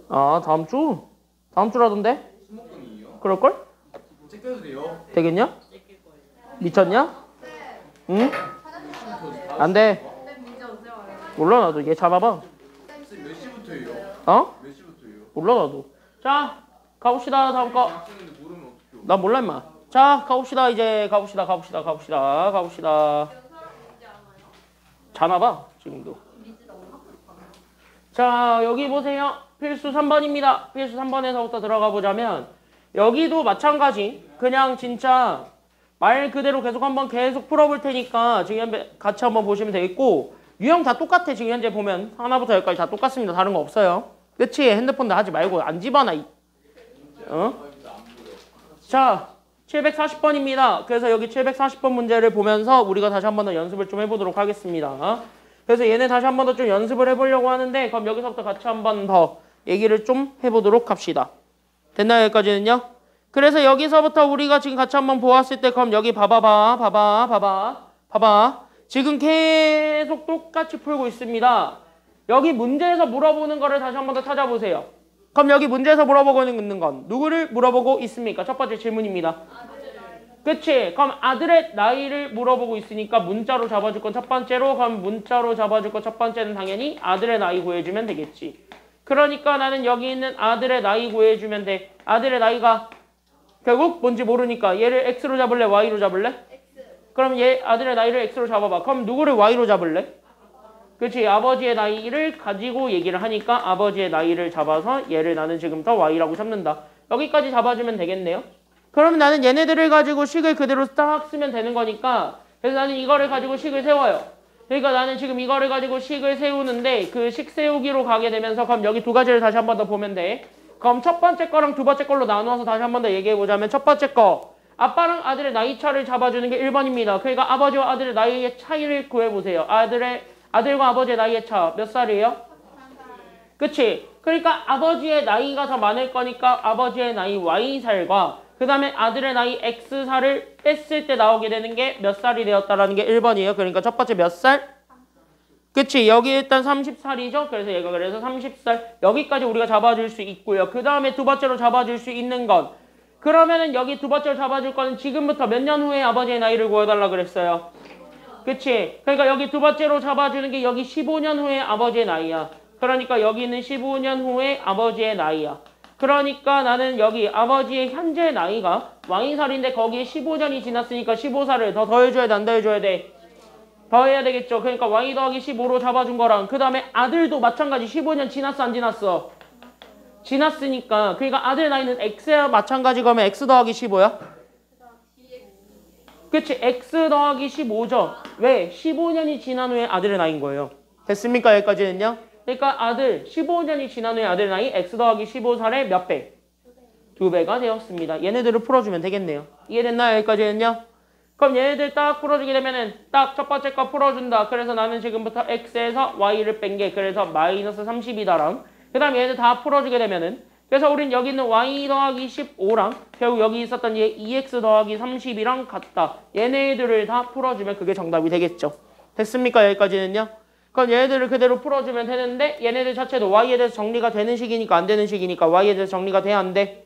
S1: 아, 다음 주? 다음 주라던데?
S2: 수목금이에요?
S1: 그럴걸?
S2: 체크해도 돼요?
S1: 되겠냐? 미쳤냐? 응? 안 돼. 몰라, 나도. 얘 잡아봐.
S2: 쌤 몇 시부터예요?
S1: 어?
S2: 몇 시부터예요?
S1: 몰라, 나도. 자, 가봅시다, 다음 거.
S2: 학생인데 모르면 어떡해요?
S1: 나 몰라, 임마. 자, 가봅시다, 이제. 가봅시다. 자나봐, 지금도. 자, 여기 보세요. 필수 3번입니다. 필수 3번에서부터 들어가 보자면 여기도 마찬가지. 그냥 진짜 말 그대로 계속 풀어볼 테니까 지금 같이 한번 보시면 되겠고 유형 다 똑같아. 지금 현재 보면 하나부터 열까지 다 똑같습니다. 다른 거 없어요. 그치? 핸드폰도 하지 말고 안 집어놔. 어? 자, 740번입니다. 그래서 여기 740번 문제를 보면서 우리가 다시 한 번 더 연습을 좀 해보도록 하겠습니다. 그래서 얘네 다시 한 번 더 좀 연습을 해보려고 하는데 그럼 여기서부터 같이 한 번 더 얘기를 좀 해보도록 합시다. 됐나요? 여기까지는요? 그래서 여기서부터 우리가 지금 같이 한번 보았을 때 그럼 여기 봐봐. 지금 계속 똑같이 풀고 있습니다. 여기 문제에서 물어보는 거를 다시 한 번 더 찾아보세요. 그럼 여기 문제에서 물어보고 있는 건 누구를 물어보고 있습니까? 첫 번째 질문입니다. 그치? 그럼 아들의 나이를 물어보고 있으니까 문자로 잡아줄 건 첫 번째로 그럼 문자로 잡아줄 건 첫 번째는 당연히 아들의 나이 구해주면 되겠지. 그러니까 나는 여기 있는 아들의 나이 구해주면 돼. 아들의 나이가 결국 뭔지 모르니까 얘를 x로 잡을래? y로 잡을래? 그럼 얘 아들의 나이를 x로 잡아봐. 그럼 누구를 y로 잡을래? 그치? 아버지의 나이를 가지고 얘기를 하니까 아버지의 나이를 잡아서 얘를 나는 지금부터 y라고 잡는다. 여기까지 잡아주면 되겠네요. 그러면 나는 얘네들을 가지고 식을 그대로 딱 쓰면 되는 거니까 그래서 나는 이거를 가지고 식을 세워요. 그러니까 나는 지금 이거를 가지고 식을 세우는데 그 식 세우기로 가게 되면서 그럼 여기 두 가지를 다시 한 번 더 보면 돼. 그럼 첫 번째 거랑 두 번째 걸로 나누어서 다시 한 번 더 얘기해 보자면 첫 번째 거 아빠랑 아들의 나이 차를 잡아주는 게 1번입니다. 그러니까 아버지와 아들의 나이의 차이를 구해보세요. 아들과 아버지의 나이의 차 몇 살이에요? 그치? 그러니까 아버지의 나이가 더 많을 거니까 아버지의 나이 Y살과 그 다음에 아들의 나이 X살을 뺐을 때 나오게 되는 게 몇 살이 되었다라는 게 1번이에요. 그러니까 첫 번째 몇 살? 그치? 여기 일단 30살이죠. 그래서 얘가 그래서 30살 여기까지 우리가 잡아줄 수 있고요. 그 다음에 두 번째로 잡아줄 수 있는 건 그러면은 여기 두 번째로 잡아줄 거는 지금부터 몇 년 후에 아버지의 나이를 구해달라 그랬어요. 그치? 그러니까 여기 두 번째로 잡아주는 게 여기 15년 후에 아버지의 나이야. 그러니까 여기는 15년 후에 아버지의 나이야. 그러니까 나는 여기 아버지의 현재 나이가 Y살인데 거기에 15년이 지났으니까 15살을 더 더해줘야 돼, 안 더해줘야 돼? 더해야 되겠죠. 그러니까 Y 더하기 15로 잡아준 거랑 그 다음에 아들도 마찬가지 15년 지났어, 안 지났어? 지났으니까 그러니까 아들 나이는 X야 마찬가지 그러면 X 더하기 15야? 그치? X 더하기 15죠. 왜? 15년이 지난 후에 아들의 나이인 거예요. 됐습니까? 여기까지는요? 그러니까 아들 15년이 지난 후에 아들 나이 X 더하기 15살의 몇 배? 2배가 되었습니다. 얘네들을 풀어주면 되겠네요. 이해됐나요? 여기까지는요? 그럼 얘네들 딱 풀어주게 되면은 딱 첫 번째 거 풀어준다. 그래서 나는 지금부터 X에서 Y를 뺀 게 그래서 마이너스 30이다랑 그 다음 얘네들 다 풀어주게 되면은 그래서 우린 여기 있는 Y 더하기 15랑 결국 여기 있었던 얘 2X 더하기 30이랑 같다. 얘네들을 다 풀어주면 그게 정답이 되겠죠. 됐습니까? 여기까지는요? 그럼 얘네들을 그대로 풀어주면 되는데 얘네들 자체도 Y에 대해서 정리가 되는 식이니까 안 되는 식이니까 Y에 대해서 정리가 돼? 안 돼?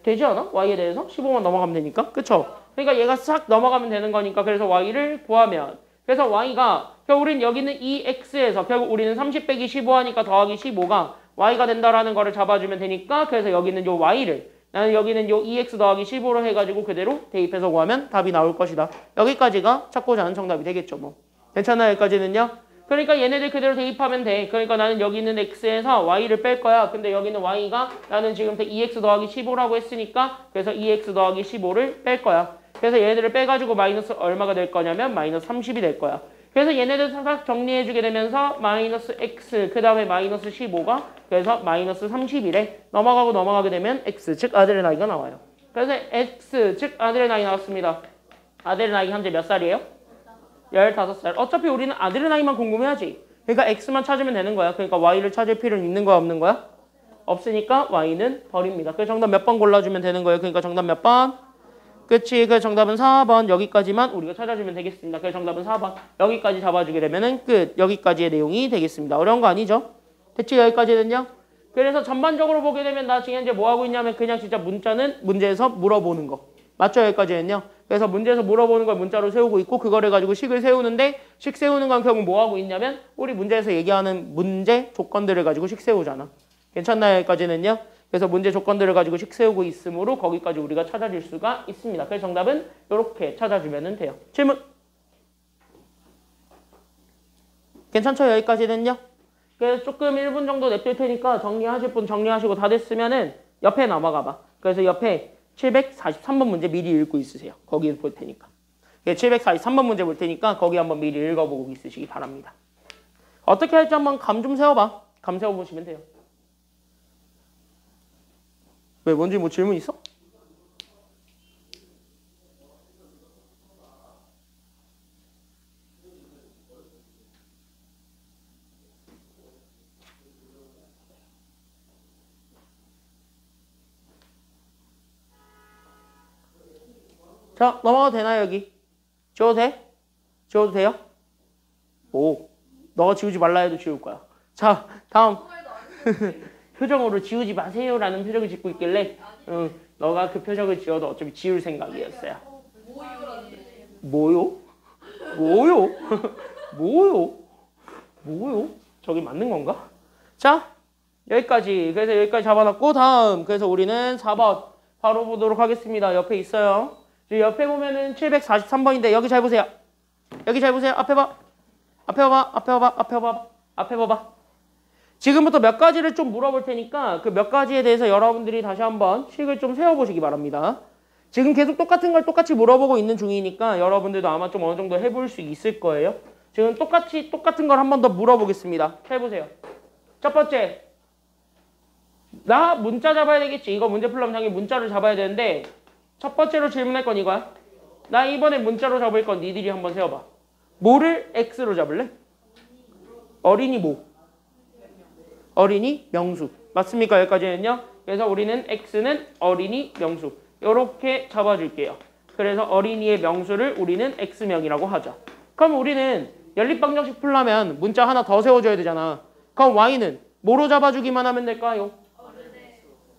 S1: 되지 않아? Y에 대해서? 15만 넘어가면 되니까. 그쵸? 그러니까 얘가 싹 넘어가면 되는 거니까 그래서 Y를 구하면 그래서 Y가 결국 우리는 여기는 2X에서 결국 우리는 30 빼기 15 하니까 더하기 15가 Y가 된다라는 거를 잡아주면 되니까 그래서 여기는 요 Y를 나는 여기는 요 2x 더하기 15로 해가지고 그대로 대입해서 구하면 답이 나올 것이다. 여기까지가 찾고자 하는 정답이 되겠죠. 뭐 괜찮아요? 여기까지는요? 그러니까 얘네들 그대로 대입하면 돼. 그러니까 나는 여기 있는 x에서 y를 뺄 거야. 근데 여기는 y가 나는 지금부터 2x 더하기 15라고 했으니까 그래서 2x 더하기 15를 뺄 거야. 그래서 얘네들을 빼가지고 마이너스 얼마가 될 거냐면 마이너스 30이 될 거야. 그래서 얘네들 살짝 정리해주게 되면서 마이너스 x 그 다음에 마이너스 15가 그래서 마이너스 30이래. 넘어가게 되면 x 즉 아들의 나이가 나와요. 그래서 x 즉 아들의 나이 나왔습니다. 아들의 나이 현재 몇 살이에요? 15살. 어차피 우리는 아들의 나이만 궁금해하지. 그러니까 x만 찾으면 되는 거야. 그러니까 y를 찾을 필요는 있는 거야 없는 거야? 없으니까 y는 버립니다. 그래서 정답 몇 번 골라주면 되는 거예요. 그러니까 정답 몇 번? 그치. 그 정답은 4번. 여기까지만 우리가 찾아주면 되겠습니다. 그래서 정답은 4번. 여기까지 잡아주게 되면은 끝. 여기까지의 내용이 되겠습니다. 어려운 거 아니죠? 됐지? 여기까지는요? 그래서 전반적으로 보게 되면 나 지금 현재 뭐 하고 있냐면 그냥 진짜 문제에서 물어보는 거. 맞죠? 여기까지는요? 그래서 문제에서 물어보는 걸 문자로 세우고 있고 그거를 가지고 식을 세우는데 식 세우는 건 결국 뭐 하고 있냐면 우리 문제에서 얘기하는 문제 조건들을 가지고 식 세우잖아. 괜찮나요? 여기까지는요? 그래서 문제 조건들을 가지고 식 세우고 있으므로 거기까지 우리가 찾아줄 수가 있습니다. 그래서 정답은 이렇게 찾아주면 돼요. 질문! 괜찮죠? 여기까지는요? 그래서 조금 1분 정도 냅둘 테니까 정리하실 분 정리하시고 다 됐으면은 옆에 넘어가 봐. 그래서 옆에 743번 문제 미리 읽고 있으세요. 거기 볼 테니까. 743번 문제 볼 테니까 거기 한번 미리 읽어보고 있으시기 바랍니다. 어떻게 할지 한번 감 좀 세워봐. 감 세워보시면 돼요. 왜? 뭔지 뭐 질문 있어? 자, 넘어가도 되나요, 여기? 지워도 돼? 지워도 돼요? 오, 너가 지우지 말라 해도 지울 거야. 자, 다음. 표정으로 지우지 마세요라는 표정을 짓고 있길래 너가 그 표정을 지어도 어차피 지울 생각이었어요. 뭐요? 뭐요? 뭐요? 뭐요? 저기 맞는 건가? 자, 여기까지. 그래서 여기까지 잡아놨고 다음. 그래서 우리는 4번 바로 보도록 하겠습니다. 옆에 있어요. 옆에 보면은 743번인데 여기 잘 보세요. 여기 잘 보세요. 앞에 봐. 앞에 봐봐. 앞에 봐봐. 앞에 봐봐. 앞에 봐봐. 지금부터 몇 가지를 좀 물어볼 테니까 그 몇 가지에 대해서 여러분들이 다시 한번 식을 좀 세워보시기 바랍니다. 지금 계속 똑같은 걸 똑같이 물어보고 있는 중이니까 여러분들도 아마 좀 어느 정도 해볼 수 있을 거예요. 지금 똑같은 걸 한 번 더 물어보겠습니다. 해보세요. 첫 번째. 나 문자 잡아야 되겠지. 이거 문제 풀려면 당연히 문자를 잡아야 되는데 첫 번째로 질문할 건 이거야. 나 이번에 문자로 잡을 건 니들이 한번 세워봐. 뭐를 X로 잡을래? 어린이 뭐? 어린이 명수. 맞습니까? 여기까지는요. 그래서 우리는 X는 어린이 명수. 이렇게 잡아줄게요. 그래서 어린이의 명수를 우리는 X명이라고 하죠. 그럼 우리는 연립방정식 풀려면 문자 하나 더 세워줘야 되잖아. 그럼 Y는 뭐로 잡아주기만 하면 될까요?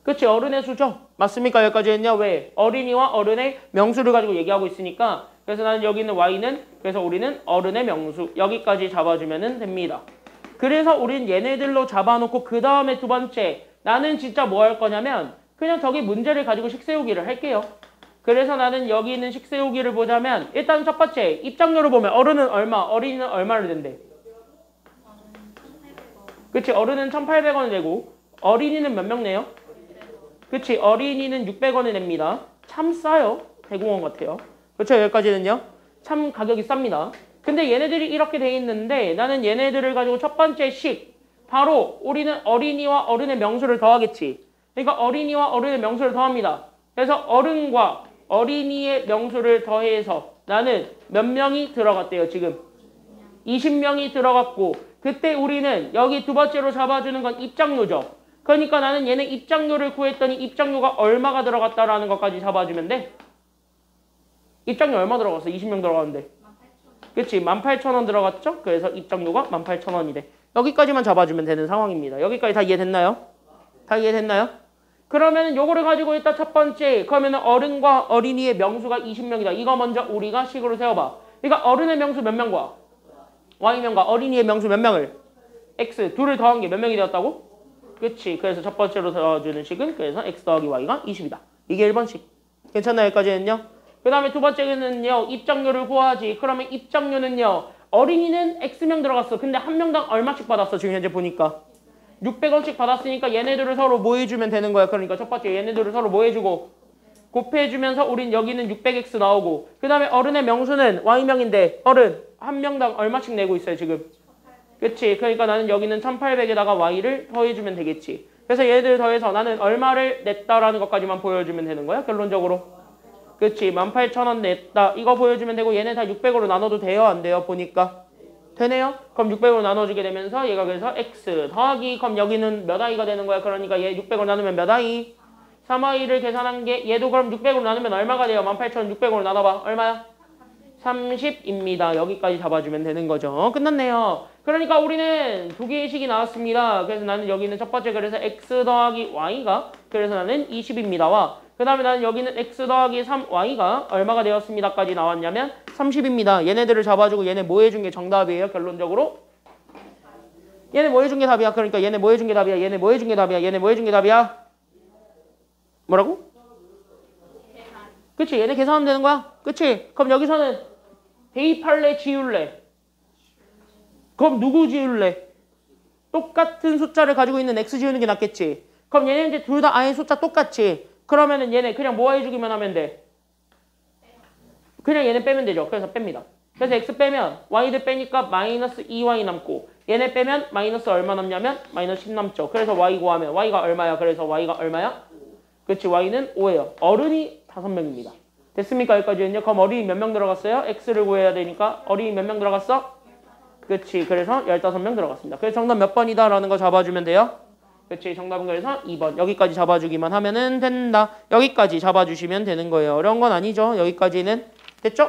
S1: 그치, 어른의 수죠. 맞습니까? 여기까지는요. 왜? 어린이와 어른의 명수를 가지고 얘기하고 있으니까. 그래서 나는 여기 있는 Y는 그래서 우리는 어른의 명수. 여기까지 잡아주면 됩니다. 그래서 우린 얘네들로 잡아놓고 그 다음에 두 번째 나는 진짜 뭐 할 거냐면 그냥 저기 문제를 가지고 식 세우기를 할게요. 그래서 나는 여기 있는 식 세우기를 보자면 일단 첫 번째 입장료를 보면 어른은 얼마, 어린이는 얼마를 낸대? 그치, 어른은 1,800원을 내고 어린이는 몇 명 내요? 그치, 어린이는 600원을 냅니다. 참 싸요. 대공원 같아요. 그렇죠, 여기까지는요. 참 가격이 쌉니다. 근데 얘네들이 이렇게 돼 있는데 나는 얘네들을 가지고 첫 번째 식 바로 우리는 어린이와 어른의 명수를 더하겠지. 그러니까 어린이와 어른의 명수를 더합니다. 그래서 어른과 어린이의 명수를 더해서 나는 몇 명이 들어갔대요. 지금 20명이 들어갔고 그때 우리는 여기 두 번째로 잡아주는 건 입장료죠. 그러니까 나는 얘네 입장료를 구했더니 입장료가 얼마가 들어갔다라는 것까지 잡아주면 돼. 입장료 얼마 들어갔어? 20명 들어갔는데. 그치, 18,000원 들어갔죠? 그래서 입장료가 18,000원이래. 여기까지만 잡아주면 되는 상황입니다. 여기까지 다 이해됐나요? 다 이해됐나요? 그러면 요거를 가지고 일단 첫 번째, 그러면 어른과 어린이의 명수가 20명이다. 이거 먼저 우리가 식으로 세워봐. 그러니까 어른의 명수 몇 명과 Y명과 어린이의 명수 몇 명을? X, 둘을 더한 게 몇 명이 되었다고? 그치, 그래서 첫 번째로 더해주는 식은 그래서 X 더하기 Y가 20이다. 이게 1번식. 괜찮나요? 여기까지는요? 그 다음에 두 번째는요, 입장료를 구하지. 그러면 입장료는요, 어린이는 X명 들어갔어. 근데 한 명당 얼마씩 받았어? 지금 현재 보니까 600원씩 받았으니까 얘네들을 서로 뭐 해주면 되는 거야. 그러니까 첫 번째 얘네들을 서로 뭐 해주고 곱해주면서 우린 여기는 600X 나오고 그 다음에 어른의 명수는 Y명인데 어른 한 명당 얼마씩 내고 있어요 지금. 그치, 그러니까 나는 여기는 1800에다가 Y를 더해주면 되겠지. 그래서 얘네들 더해서 나는 얼마를 냈다라는 것까지만 보여주면 되는 거야 결론적으로. 그치, 18,000원 냈다. 이거 보여주면 되고 얘네 다 600으로 나눠도 돼요? 안 돼요? 보니까. 되네요? 그럼 600으로 나눠주게 되면서 얘가 그래서 X 더하기 그럼 여기는 몇 I가 되는 거야? 그러니까 얘 600으로 나누면 몇 I? 3I를 계산한 게 얘도 그럼 600으로 나누면 얼마가 돼요? 18,600으로 나눠봐. 얼마야? 30입니다. 여기까지 잡아주면 되는 거죠. 끝났네요. 그러니까 우리는 두 개의 식이 나왔습니다. 그래서 나는 여기 있는 첫 번째 그래서 x 더하기 y가 그래서 나는 20입니다와 그 다음에 나는 여기 있는 x 더하기 3y가 얼마가 되었습니다까지 나왔냐면 30입니다. 얘네들을 잡아주고 얘네 뭐 해준 게 정답이에요. 결론적으로 얘네 뭐 해준 게 답이야. 그러니까 얘네 뭐 해준 게 답이야. 얘네 뭐 해준 게 답이야. 얘네 뭐 해준 게 답이야. 뭐라고? 그치 얘네 계산하면 되는 거야. 그치 그럼 여기서는 대입할래 지울래? 그럼 누구 지울래? 똑같은 숫자를 가지고 있는 x 지우는 게 낫겠지. 그럼 얘네 이제 둘 다 아예 숫자 똑같지. 그러면은 얘네 그냥 뭐 해주기만 하면 돼? 그냥 얘네 빼면 되죠. 그래서 뺍니다. 그래서 x 빼면 y를 빼니까 마이너스 2y 남고 얘네 빼면 마이너스 얼마 남냐면 마이너스 10 남죠. 그래서 y 구하면 y가 얼마야? 그래서 y가 얼마야? 그치 y는 5예요. 어른이 5명입니다. 됐습니까? 여기까지는요. 그럼 어린이 몇 명 들어갔어요? x를 구해야 되니까 어린이 몇 명 들어갔어? 그치. 그래서 15명 들어갔습니다. 그래서 정답 몇 번이다 라는 거 잡아주면 돼요. 그치. 정답은 그래서 2번. 여기까지 잡아주기만 하면은 된다. 여기까지 잡아주시면 되는 거예요. 어려운 건 아니죠. 여기까지는. 됐죠?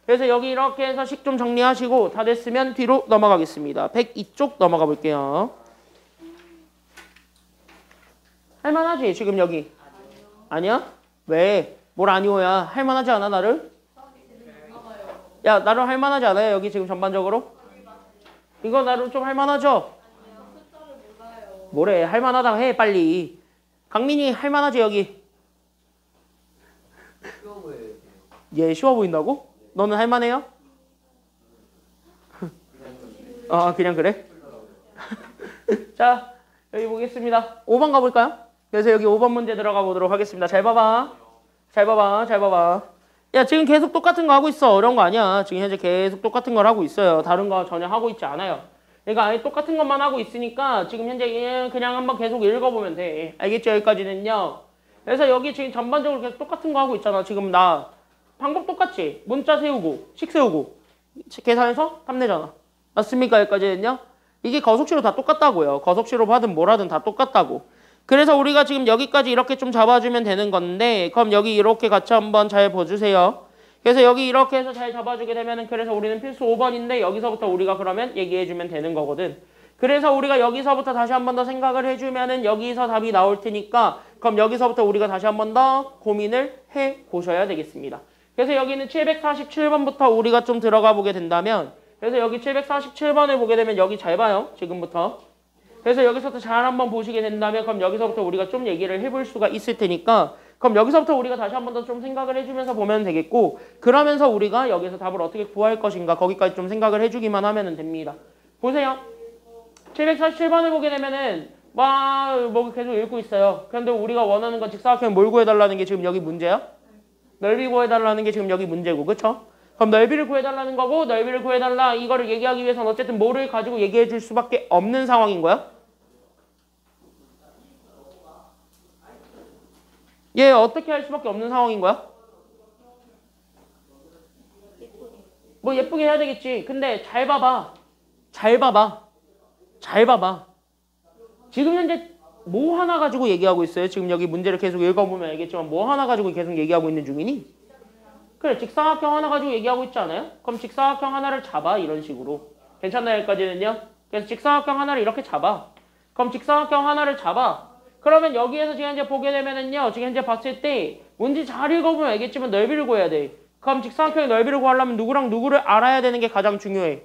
S1: 그래서 여기 이렇게 해서 식 좀 정리하시고 다 됐으면 뒤로 넘어가겠습니다. 102쪽 넘어가 볼게요. 할만하지? 지금 여기. 아니야? 왜? 뭘 아니오야? 할만하지 않아 나를? 야 나를 할만하지 않아요? 여기 지금 전반적으로? 이거 나를 좀 할만하죠? 뭐래 할만하다 해 빨리. 강민이 할만하지 여기? 얘 쉬워 보인다고? 너는 할만해요? 아 그냥 그래? 자 여기 보겠습니다. 5번 가볼까요? 그래서 여기 5번 문제 들어가 보도록 하겠습니다. 잘 봐봐. 잘 봐봐. 잘 봐봐. 야 지금 계속 똑같은 거 하고 있어. 어려운 거 아니야. 지금 현재 계속 똑같은 걸 하고 있어요. 다른 거 전혀 하고 있지 않아요. 그러니까 아예 똑같은 것만 하고 있으니까 지금 현재 그냥 한번 계속 읽어보면 돼. 알겠죠? 여기까지는요. 그래서 여기 지금 전반적으로 계속 똑같은 거 하고 있잖아. 지금 나 방법 똑같지? 문자 세우고 식 세우고 계산해서 답 내잖아. 맞습니까? 여기까지는요. 이게 거속시로 다 똑같다고요. 거속시로 하든 뭘 하든 다 똑같다고. 그래서 우리가 지금 여기까지 이렇게 좀 잡아주면 되는 건데 그럼 여기 이렇게 같이 한번 잘 봐주세요. 그래서 여기 이렇게 해서 잘 잡아주게 되면은 그래서 우리는 필수 5번인데 여기서부터 우리가 그러면 얘기해주면 되는 거거든. 그래서 우리가 여기서부터 다시 한 번 더 생각을 해주면은 여기서 답이 나올 테니까 그럼 여기서부터 우리가 다시 한 번 더 고민을 해보셔야 되겠습니다. 그래서 여기는 747번부터 우리가 좀 들어가 보게 된다면 그래서 여기 747번을 보게 되면 여기 잘 봐요. 지금부터. 그래서 여기서부터 잘 한번 보시게 된다면 그럼 여기서부터 우리가 좀 얘기를 해볼 수가 있을 테니까 그럼 여기서부터 우리가 다시 한 번 더 좀 생각을 해주면서 보면 되겠고 그러면서 우리가 여기서 답을 어떻게 구할 것인가 거기까지 좀 생각을 해주기만 하면 됩니다. 보세요. 747번을 보게 되면은 뭐 계속 읽고 있어요. 그런데 우리가 원하는 건 직사각형 뭘 구해달라는 게 지금 여기 문제야? 넓이 구해달라는 게 지금 여기 문제고 그쵸? 그럼 넓이를 구해달라는 거고 넓이를 구해달라 이거를 얘기하기 위해서는 어쨌든 뭐를 가지고 얘기해 줄 수밖에 없는 상황인 거야? 얘 어떻게 할 수밖에 없는 상황인 거야? 뭐 예쁘게 해야 되겠지. 근데 잘 봐봐. 잘 봐봐. 잘 봐봐. 지금 현재 뭐 하나 가지고 얘기하고 있어요? 지금 여기 문제를 계속 읽어보면 알겠지만 뭐 하나 가지고 계속 얘기하고 있는 중이니? 그래 직사각형 하나 가지고 얘기하고 있지 않아요? 그럼 직사각형 하나를 잡아 이런 식으로. 괜찮나요? 여기까지는요? 그래서 직사각형 하나를 이렇게 잡아. 그럼 직사각형 하나를 잡아. 그러면 여기에서 지금 현재 보게 되면은요. 지금 현재 봤을 때 문제 잘 읽어보면 알겠지만 넓이를 구해야 돼. 그럼 직사각형의 넓이를 구하려면 누구랑 누구를 알아야 되는 게 가장 중요해.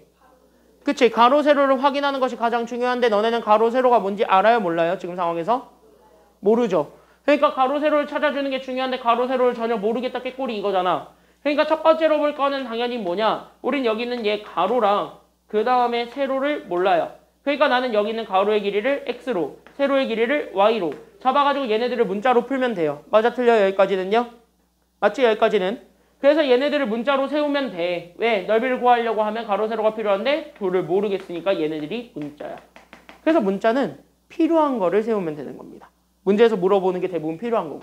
S1: 그치? 가로 세로를 확인하는 것이 가장 중요한데 너네는 가로 세로가 뭔지 알아요? 몰라요? 지금 상황에서? 모르죠. 그러니까 가로 세로를 찾아주는 게 중요한데 가로 세로를 전혀 모르겠다 깨꼬리 이거잖아. 그러니까 첫 번째로 볼 거는 당연히 뭐냐? 우린 여기 있는 얘 가로랑 그 다음에 세로를 몰라요. 그러니까 나는 여기 있는 가로의 길이를 x로 세로의 길이를 y로 잡아가지고 얘네들을 문자로 풀면 돼요. 맞아 틀려요? 여기까지는요? 맞지? 여기까지는? 그래서 얘네들을 문자로 세우면 돼. 왜? 넓이를 구하려고 하면 가로 세로가 필요한데 둘을 모르겠으니까 얘네들이 문자야. 그래서 문자는 필요한 거를 세우면 되는 겁니다. 문제에서 물어보는 게 대부분 필요한 거고.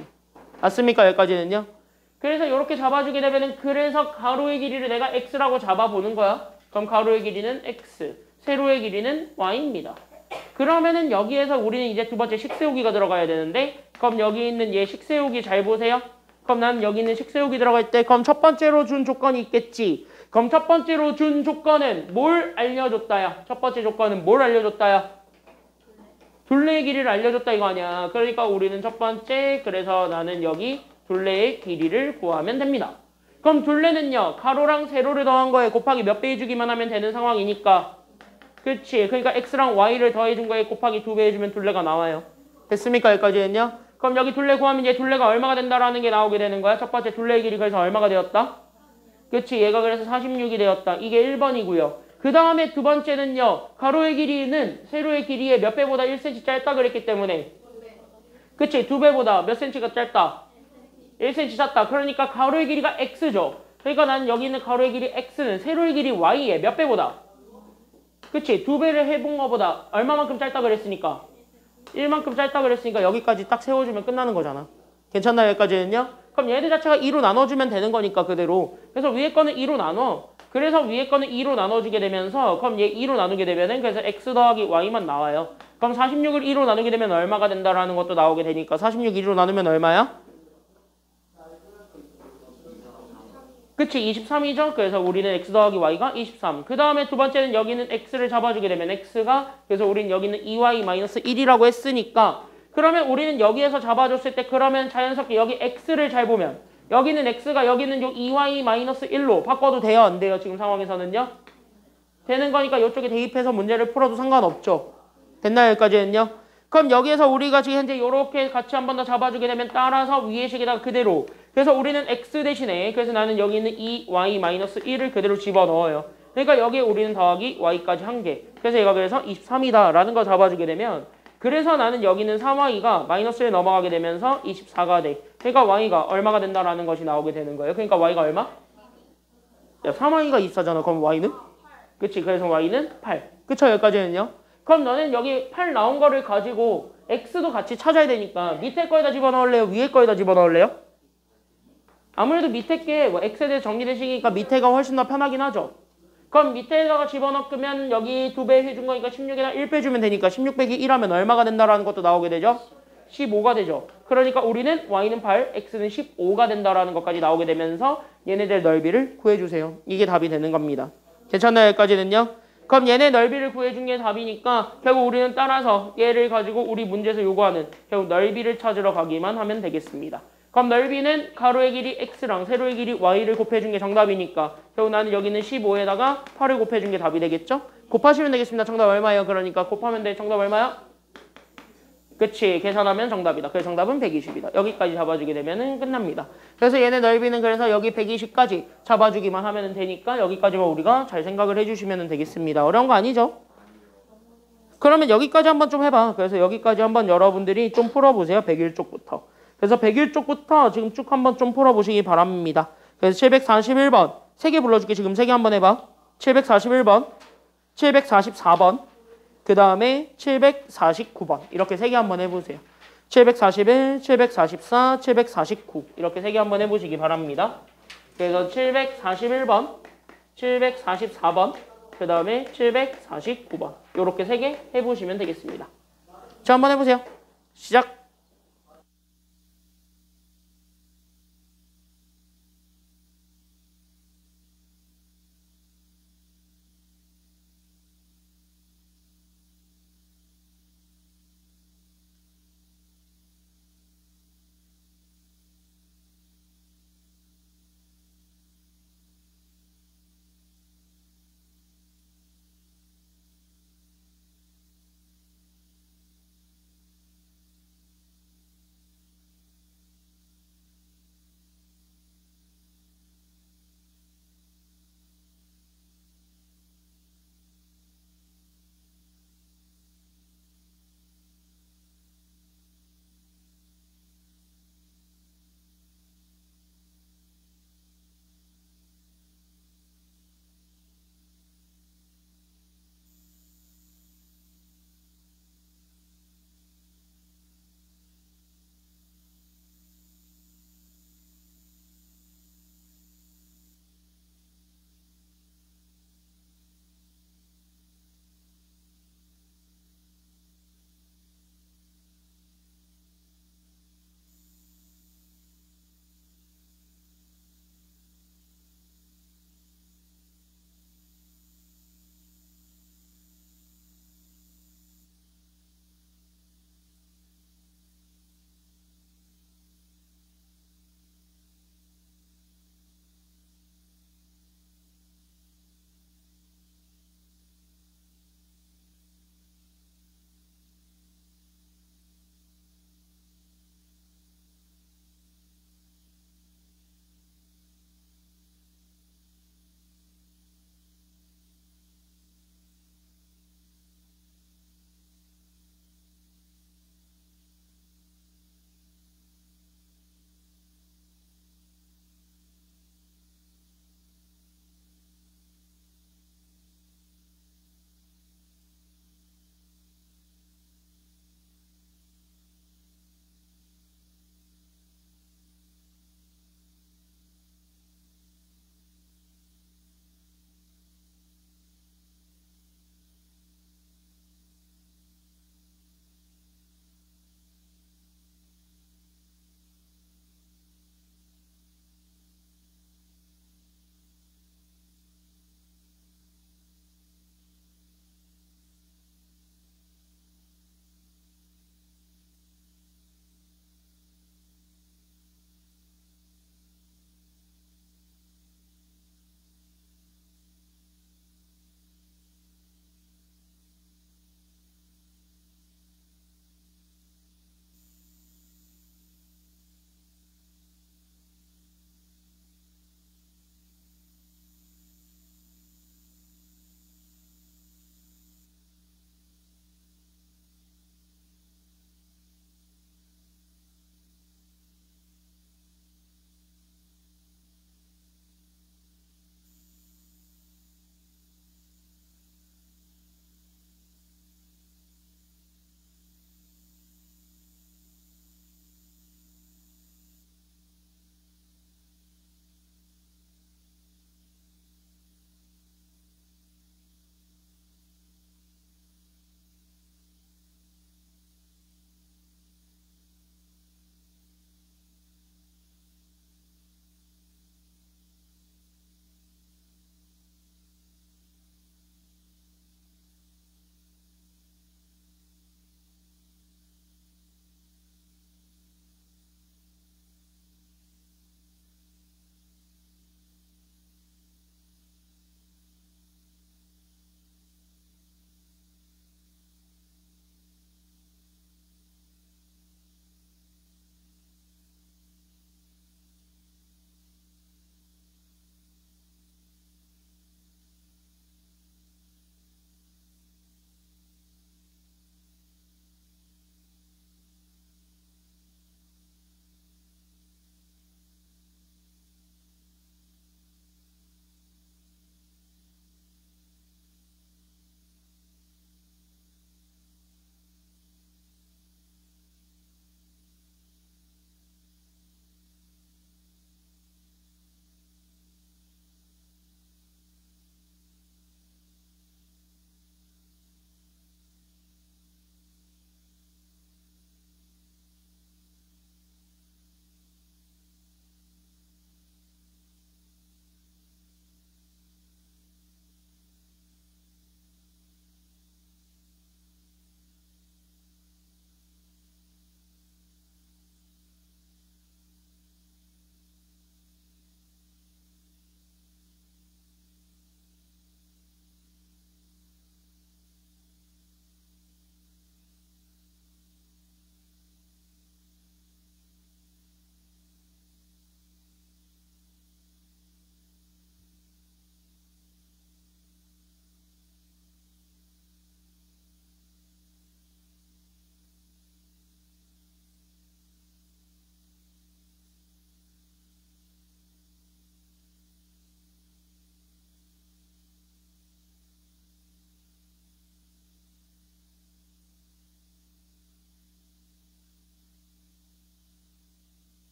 S1: 맞습니까? 여기까지는요? 그래서 이렇게 잡아주게 되면은 그래서 가로의 길이를 내가 x라고 잡아보는 거야. 그럼 가로의 길이는 x, 세로의 길이는 y입니다. 그러면은 여기에서 우리는 이제 두 번째 식 세우기가 들어가야 되는데 그럼 여기 있는 얘 식 세우기 잘 보세요. 그럼 나는 여기는 식세우기 들어갈 때 그럼 첫 번째로 준 조건이 있겠지. 그럼 첫 번째로 준 조건은 뭘 알려줬다야? 첫 번째 조건은 뭘 알려줬다야? 둘레의 길이를 알려줬다 이거 아니야. 그러니까 우리는 첫 번째 그래서 나는 여기 둘레의 길이를 구하면 됩니다. 그럼 둘레는요. 가로랑 세로를 더한 거에 곱하기 몇 배 해주기만 하면 되는 상황이니까 그치. 그러니까 x랑 y를 더해준 거에 곱하기 2배 해주면 둘레가 나와요. 됐습니까? 여기까지 했냐? 그럼 여기 둘레 구하면 얘 둘레가 얼마가 된다라는 게 나오게 되는 거야. 첫 번째 둘레의 길이 그래서 얼마가 되었다? 그치. 얘가 그래서 46이 되었다. 이게 1번이고요. 그 다음에 두 번째는요. 가로의 길이는 세로의 길이의 몇 배보다 1cm 짧다 그랬기 때문에 그치. 2배보다 몇 cm가 짧다? 1cm 짧다. 그러니까 가로의 길이가 x죠. 그러니까 나는 여기 있는 가로의 길이 x는 세로의 길이 y의 몇 배보다? 그치. 2배를 해본 거보다 얼마만큼 짧다 그랬으니까 1만큼 짧다 그랬으니까 여기까지 딱 세워주면 끝나는 거잖아. 괜찮나요? 여기까지는요? 그럼 얘들 자체가 2로 나눠주면 되는 거니까 그대로. 그래서 위에 거는 2로 나눠. 그래서 위에 거는 2로 나눠주게 되면서 그럼 얘 2로 나누게 되면은 그래서 x 더하기 y만 나와요. 그럼 46을 2로 나누게 되면 얼마가 된다라는 것도 나오게 되니까 46 2로 나누면 얼마야? 그치 23이죠. 그래서 우리는 x 더하기 y가 23. 그 다음에 두 번째는 여기는 x를 잡아주게 되면 x가 그래서 우리는 여기는 2y-1이라고 했으니까 그러면 우리는 여기에서 잡아줬을 때 그러면 자연스럽게 여기 x를 잘 보면 여기는 x가 여기는 요 2y-1로 바꿔도 돼요? 안 돼요? 지금 상황에서는요? 되는 거니까 이쪽에 대입해서 문제를 풀어도 상관없죠. 됐나요? 여기까지는요? 그럼 여기에서 우리가 지금 현재 이렇게 같이 한 번 더 잡아주게 되면 따라서 위의 식에다가 그대로 그래서 우리는 x 대신에 그래서 나는 여기 있는 2y-1을 그대로 집어넣어요. 그러니까 여기에 우리는 더하기 y까지 한 개. 그래서 얘가 그래서 23이다 라는 거 잡아주게 되면 그래서 나는 여기는 3y가 마이너스에 넘어가게 되면서 24가 돼. 그러니까 y가 얼마가 된다라는 것이 나오게 되는 거예요. 그러니까 y가 얼마? 야, 3y가 24잖아. 그럼 y는? 그치. 그래서 y는 8. 그쵸? 여기까지는요. 그럼 너는 여기 8 나온 거를 가지고 x도 같이 찾아야 되니까 밑에 거에다 집어넣을래요? 위에 거에다 집어넣을래요? 아무래도 밑에 게 뭐 x에 대해 정리된 식이니까 밑에가 훨씬 더 편하긴 하죠. 그럼 밑에다가 집어넣으면 여기 2배 해준 거니까 16에다 1 빼주면 되니까 16 빼기 1하면 얼마가 된다라는 것도 나오게 되죠? 15가 되죠. 그러니까 우리는 y는 8, x는 15가 된다라는 것까지 나오게 되면서 얘네들 넓이를 구해주세요. 이게 답이 되는 겁니다. 괜찮나요? 여기까지는요? 그럼 얘네 넓이를 구해준 게 답이니까 결국 우리는 따라서 얘를 가지고 우리 문제에서 요구하는 결국 넓이를 찾으러 가기만 하면 되겠습니다. 그럼 넓이는 가로의 길이 x랑 세로의 길이 y를 곱해준 게 정답이니까 결국 나는 여기는 15에다가 8을 곱해준 게 답이 되겠죠? 곱하시면 되겠습니다. 정답 얼마예요? 그러니까 곱하면 돼. 정답 얼마야? 그치. 계산하면 정답이다. 그래서 정답은 120이다. 여기까지 잡아주게 되면 끝납니다. 그래서 얘네 넓이는 그래서 여기 120까지 잡아주기만 하면 되니까 여기까지만 우리가 잘 생각을 해주시면 되겠습니다. 어려운 거 아니죠? 그러면 여기까지 한번 좀 해봐. 그래서 여기까지 한번 여러분들이 좀 풀어보세요. 101쪽부터. 그래서 101쪽부터 지금 쭉 한번 좀 풀어보시기 바랍니다. 그래서 741번 3개 불러줄게. 지금 3개 한번 해봐. 741번 744번 그 다음에 749번 이렇게 3개 한번 해보세요. 741, 744, 749 이렇게 3개 한번 해보시기 바랍니다. 그래서 741번, 744번 그 다음에 749번 이렇게 3개 해보시면 되겠습니다. 자, 한번 해보세요. 시작!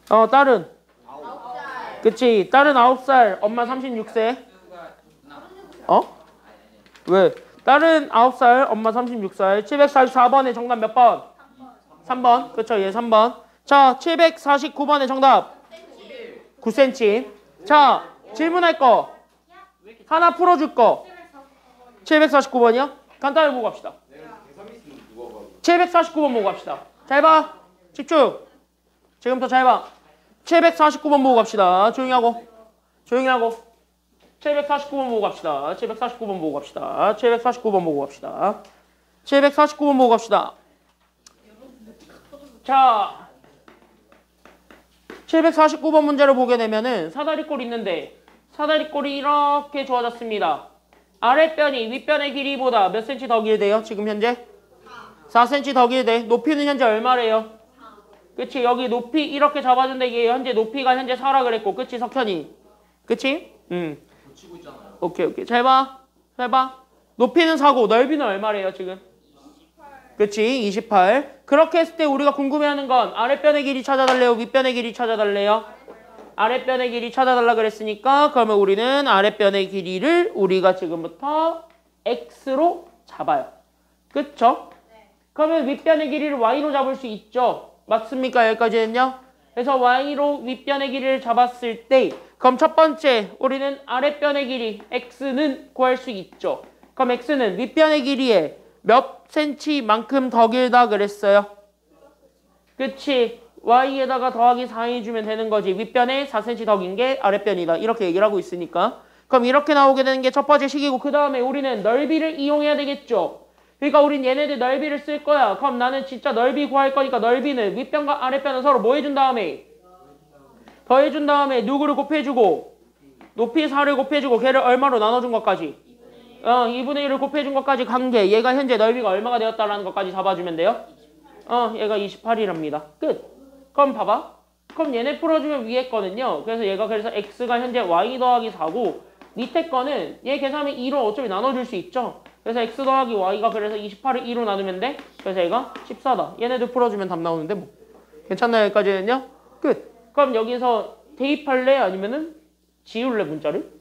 S1: 딸은? 그치. 딸은 9살, 엄마 36세. 왜? 딸은 9살, 엄마 36살. 744번의 정답 몇 번? 3번. 그쵸, 얘 3번. 자, 749번의 정답. 9cm. 자, 질문할 거. 하나 풀어줄 거. 749번이요? 간단히 보고 갑시다. 749번 보고 갑시다. 잘 봐. 집중. 지금부터 잘 봐. 749번 보고 갑시다. 조용히 하고. 조용히 하고. 749번 보고 갑시다. 749번 보고 갑시다. 749번 보고 갑시다. 749번 보고 갑시다. 자, 749번 문제를 보게 되면은 사다리꼴 있는데 사다리꼴이 이렇게 주어졌습니다. 아랫변이 윗변의 길이보다 몇 cm 더 길대요? 지금 현재? 4cm 더 길대. 높이는 현재 얼마래요? 그치? 여기 높이 이렇게 잡아준다. 이게 현재 높이가 현재 4라 그랬고, 그치? 석현이. 그치?
S2: 고치고 있잖아요.
S1: 오케이. 잘 봐. 잘 봐. 높이는 4고 넓이는 얼마래요, 지금? 그치? 28. 그렇게 했을 때 우리가 궁금해하는 건 아랫변의 길이 찾아달래요? 윗변의 길이 찾아달래요? 아랫변의 길이 찾아달라 그랬으니까 그러면 우리는 아랫변의 길이를 우리가 지금부터 x로 잡아요. 그쵸? 그러면 윗변의 길이를 y로 잡을 수 있죠? 맞습니까? 여기까지는요? 그래서 y로 윗변의 길이를 잡았을 때 그럼 첫 번째 우리는 아랫변의 길이 x는 구할 수 있죠. 그럼 x는 윗변의 길이에 몇 cm만큼 더 길다 그랬어요? 그치? y에다가 더하기 4 해주면 되는 거지. 윗변에 4cm 더 긴 게 아랫변이다. 이렇게 얘기를 하고 있으니까. 그럼 이렇게 나오게 되는 게 첫 번째 식이고 그 다음에 우리는 넓이를 이용해야 되겠죠. 그러니까 우린 얘네들 넓이를 쓸 거야. 그럼 나는 진짜 넓이 구할 거니까 넓이는 윗변과 아랫변은 서로 뭐 해준 다음에 더해준 다음에 누구를 곱해주고 높이 4를 곱해주고 걔를 얼마로 나눠준 것까지 2분의 1을 곱해준 것까지 관계. 얘가 현재 넓이가 얼마가 되었다라는 것까지 잡아주면 돼요. 얘가 28이랍니다. 끝. 그럼 봐봐. 그럼 얘네 풀어주면 위에 거는요. 그래서 x가 현재 y 더하기 4고 밑에 거는 얘 계산하면 2로 어차피 나눠줄 수 있죠. 그래서 x 더하기 y가 그래서 28을 2로 나누면 돼. 그래서 얘가 14다. 얘네들 풀어주면 답 나오는데 뭐. 괜찮나요? 여기까지는요? 끝. 그럼 여기서 대입할래? 아니면은 지울래 문자를?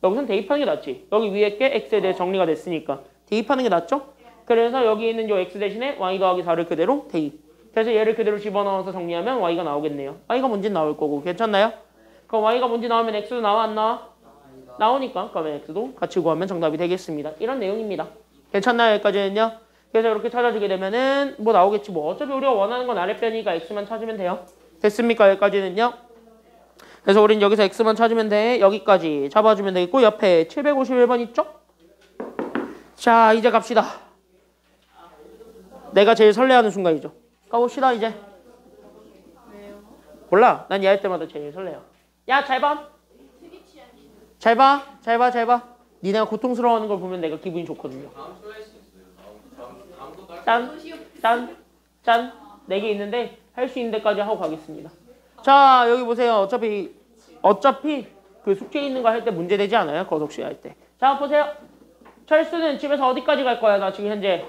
S1: 여기서는 대입하는 게 낫지. 여기 위에 게 x에 대해 정리가 됐으니까 대입하는 게 낫죠? 그래서 여기 있는 요 x 대신에 y 더하기 4를 그대로 대입. 그래서 얘를 그대로 집어넣어서 정리하면 y가 나오겠네요. y가 뭔지 나올 거고. 괜찮나요? 그럼 y가 뭔지 나오면 x도 나와 안 나와? 나오니까 그러면 x도 같이 구하면 정답이 되겠습니다. 이런 내용입니다. 괜찮나요? 여기까지는요? 그래서 이렇게 찾아주게 되면은 뭐 나오겠지. 뭐 어차피 우리가 원하는 건 아랫변이니까 x만 찾으면 돼요. 됐습니까? 여기까지는요? 그래서 우린 여기서 x만 찾으면 돼. 여기까지 잡아주면 되겠고 옆에 751번 있죠? 자, 이제 갑시다. 내가 제일 설레하는 순간이죠. 가봅시다 이제. 몰라. 난 얘 할 때마다 제일 설레요. 야, 잘 봐. 잘 봐. 잘 봐. 잘 봐. 니네가 고통스러워하는 걸 보면 내가 기분이 좋거든요.
S2: 다음도 할 수 있어요.
S1: 짠. 짠. 4개 있는데 할 수 있는 데까지 하고 가겠습니다. 자, 여기 보세요. 어차피 그 숙제 있는 거 할 때 문제 되지 않아요? 거속시 할 때. 자, 보세요. 철수는 집에서 어디까지 갈 거야? 나 지금 현재.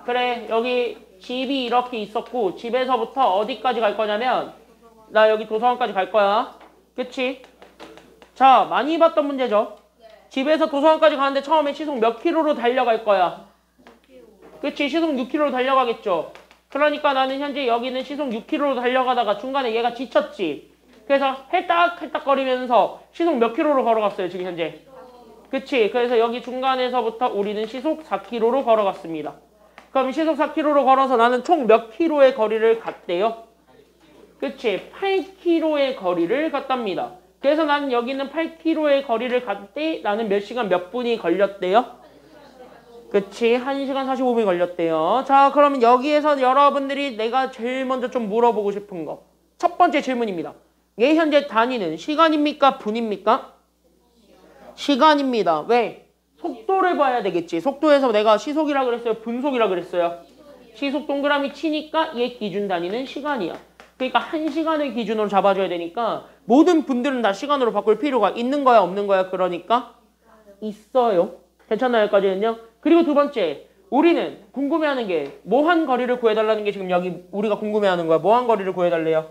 S1: 그래, 여기 집이 이렇게 있었고 집에서부터 어디까지 갈 거냐면 나 여기 도서관까지 갈 거야. 그치? 자, 많이 봤던 문제죠. 집에서 도서관까지 가는데 처음에 시속 몇 킬로로 달려갈 거야? 그치? 시속 6킬로로 달려가겠죠. 그러니까 나는 현재 여기는 시속 6킬로로 달려가다가 중간에 얘가 지쳤지. 그래서 헬딱헬딱거리면서 시속 몇 킬로로 걸어갔어요, 지금 현재. 그치? 그래서 여기 중간에서부터 우리는 시속 4킬로로 걸어갔습니다. 그럼 시속 4킬로로 걸어서 나는 총 몇 킬로의 거리를 갔대요? 그치? 8킬로의 거리를 갔답니다. 그래서 나는 여기는 8킬로의 거리를 갔대. 나는 몇 시간 몇 분이 걸렸대요? 그치? 1시간 45분이 걸렸대요. 자, 그러면 여기에서 여러분들이 내가 제일 먼저 좀 물어보고 싶은 거. 첫 번째 질문입니다. 얘 현재 단위는 시간입니까? 분입니까? 시간입니다. 왜? 속도를 봐야 되겠지. 속도에서 내가 시속이라 그랬어요? 분속이라 그랬어요? 시속 동그라미 치니까 얘 기준 단위는 시간이야. 그러니까 1시간을 기준으로 잡아줘야 되니까 모든 분들은 다 시간으로 바꿀 필요가 있는 거야? 없는 거야? 그러니까 있어요. 괜찮나요? 여기까지는요? 그리고 두 번째, 우리는 궁금해하는 게 뭐한 거리를 구해달라는 게 지금 여기 우리가 궁금해하는 거야. 뭐한 거리를 구해달래요?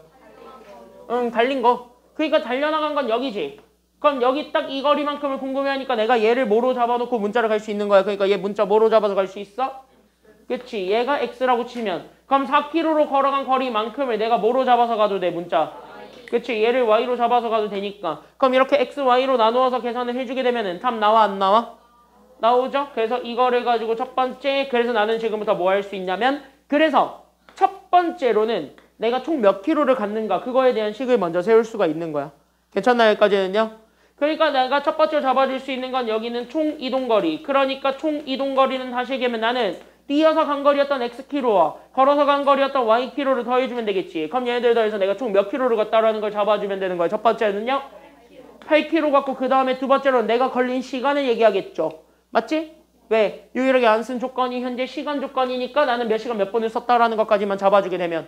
S1: 응, 달린 거. 그러니까 달려나간 건 여기지. 그럼 여기 딱 이 거리만큼을 궁금해하니까 내가 얘를 뭐로 잡아놓고 문자를 갈 수 있는 거야. 그러니까 얘 문자 뭐로 잡아서 갈 수 있어? 그치? 얘가 x라고 치면 그럼 4km로 걸어간 거리만큼을 내가 뭐로 잡아서 가도 돼 문자. 그치? 얘를 y로 잡아서 가도 되니까. 그럼 이렇게 x, y로 나누어서 계산을 해주게 되면은 답 나와 안 나와? 나오죠? 그래서 이거를 가지고 첫 번째 그래서 나는 지금부터 뭐 할 수 있냐면 그래서 첫 번째로는 내가 총 몇 킬로를 갔는가 그거에 대한 식을 먼저 세울 수가 있는 거야. 괜찮나요? 여기까지는요? 그러니까 내가 첫 번째로 잡아줄 수 있는 건 여기는 총 이동거리. 그러니까 총 이동거리는 다시 얘기하면 나는 뛰어서 간 거리였던 X키로와 걸어서 간 거리였던 Y키로를 더해주면 되겠지. 그럼 얘네들 더해서 내가 총 몇 킬로를 갔다라는 걸 잡아주면 되는 거야. 첫 번째는요? 8킬로 갖고 그 다음에 두 번째로는 내가 걸린 시간을 얘기하겠죠. 맞지? 왜? 유일하게 안 쓴 조건이 현재 시간 조건이니까 나는 몇 시간 몇 분을 썼다라는 것까지만 잡아주게 되면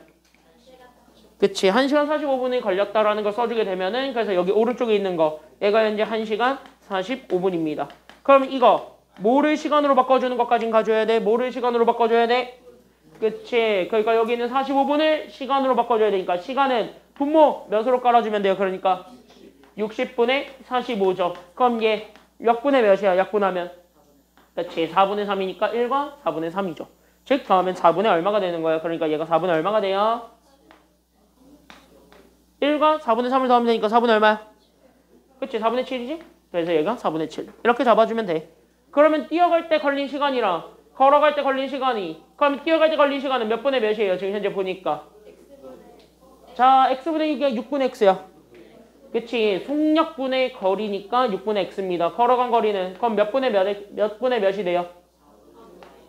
S1: 그치? 1시간 45분이 걸렸다라는 걸 써주게 되면은 그래서 여기 오른쪽에 있는 거 얘가 현재 1시간 45분입니다. 그럼 이거 뭐를 시간으로 바꿔주는 것까진 가져야 돼? 뭐를 시간으로 바꿔줘야 돼? 그치? 그러니까 여기는 45분을 시간으로 바꿔줘야 되니까 시간은 분모 몇으로 깔아주면 돼요? 그러니까 60분의 45죠. 그럼 얘 몇 분의 몇이야? 약분하면 그치? 4분의 3이니까 1과 4분의 3이죠. 즉 더하면 4분의 얼마가 되는 거야? 그러니까 얘가 4분의 얼마가 돼요? 1과 4분의 3을 더하면 되니까 4분의 얼마야? 그치? 4분의 7이지? 그래서 얘가 4분의 7 이렇게 잡아주면 돼. 그러면 뛰어갈 때 걸린 시간이랑 걸어갈 때 걸린 시간이 그럼 뛰어갈 때 걸린 시간은 몇 분의 몇이에요? 지금 현재 보니까 자 x분의 6이 6분의 x야. 그치? 속력분의 거리니까 6분의 x입니다. 걸어간 거리는 그럼 몇 분의 몇이 돼요?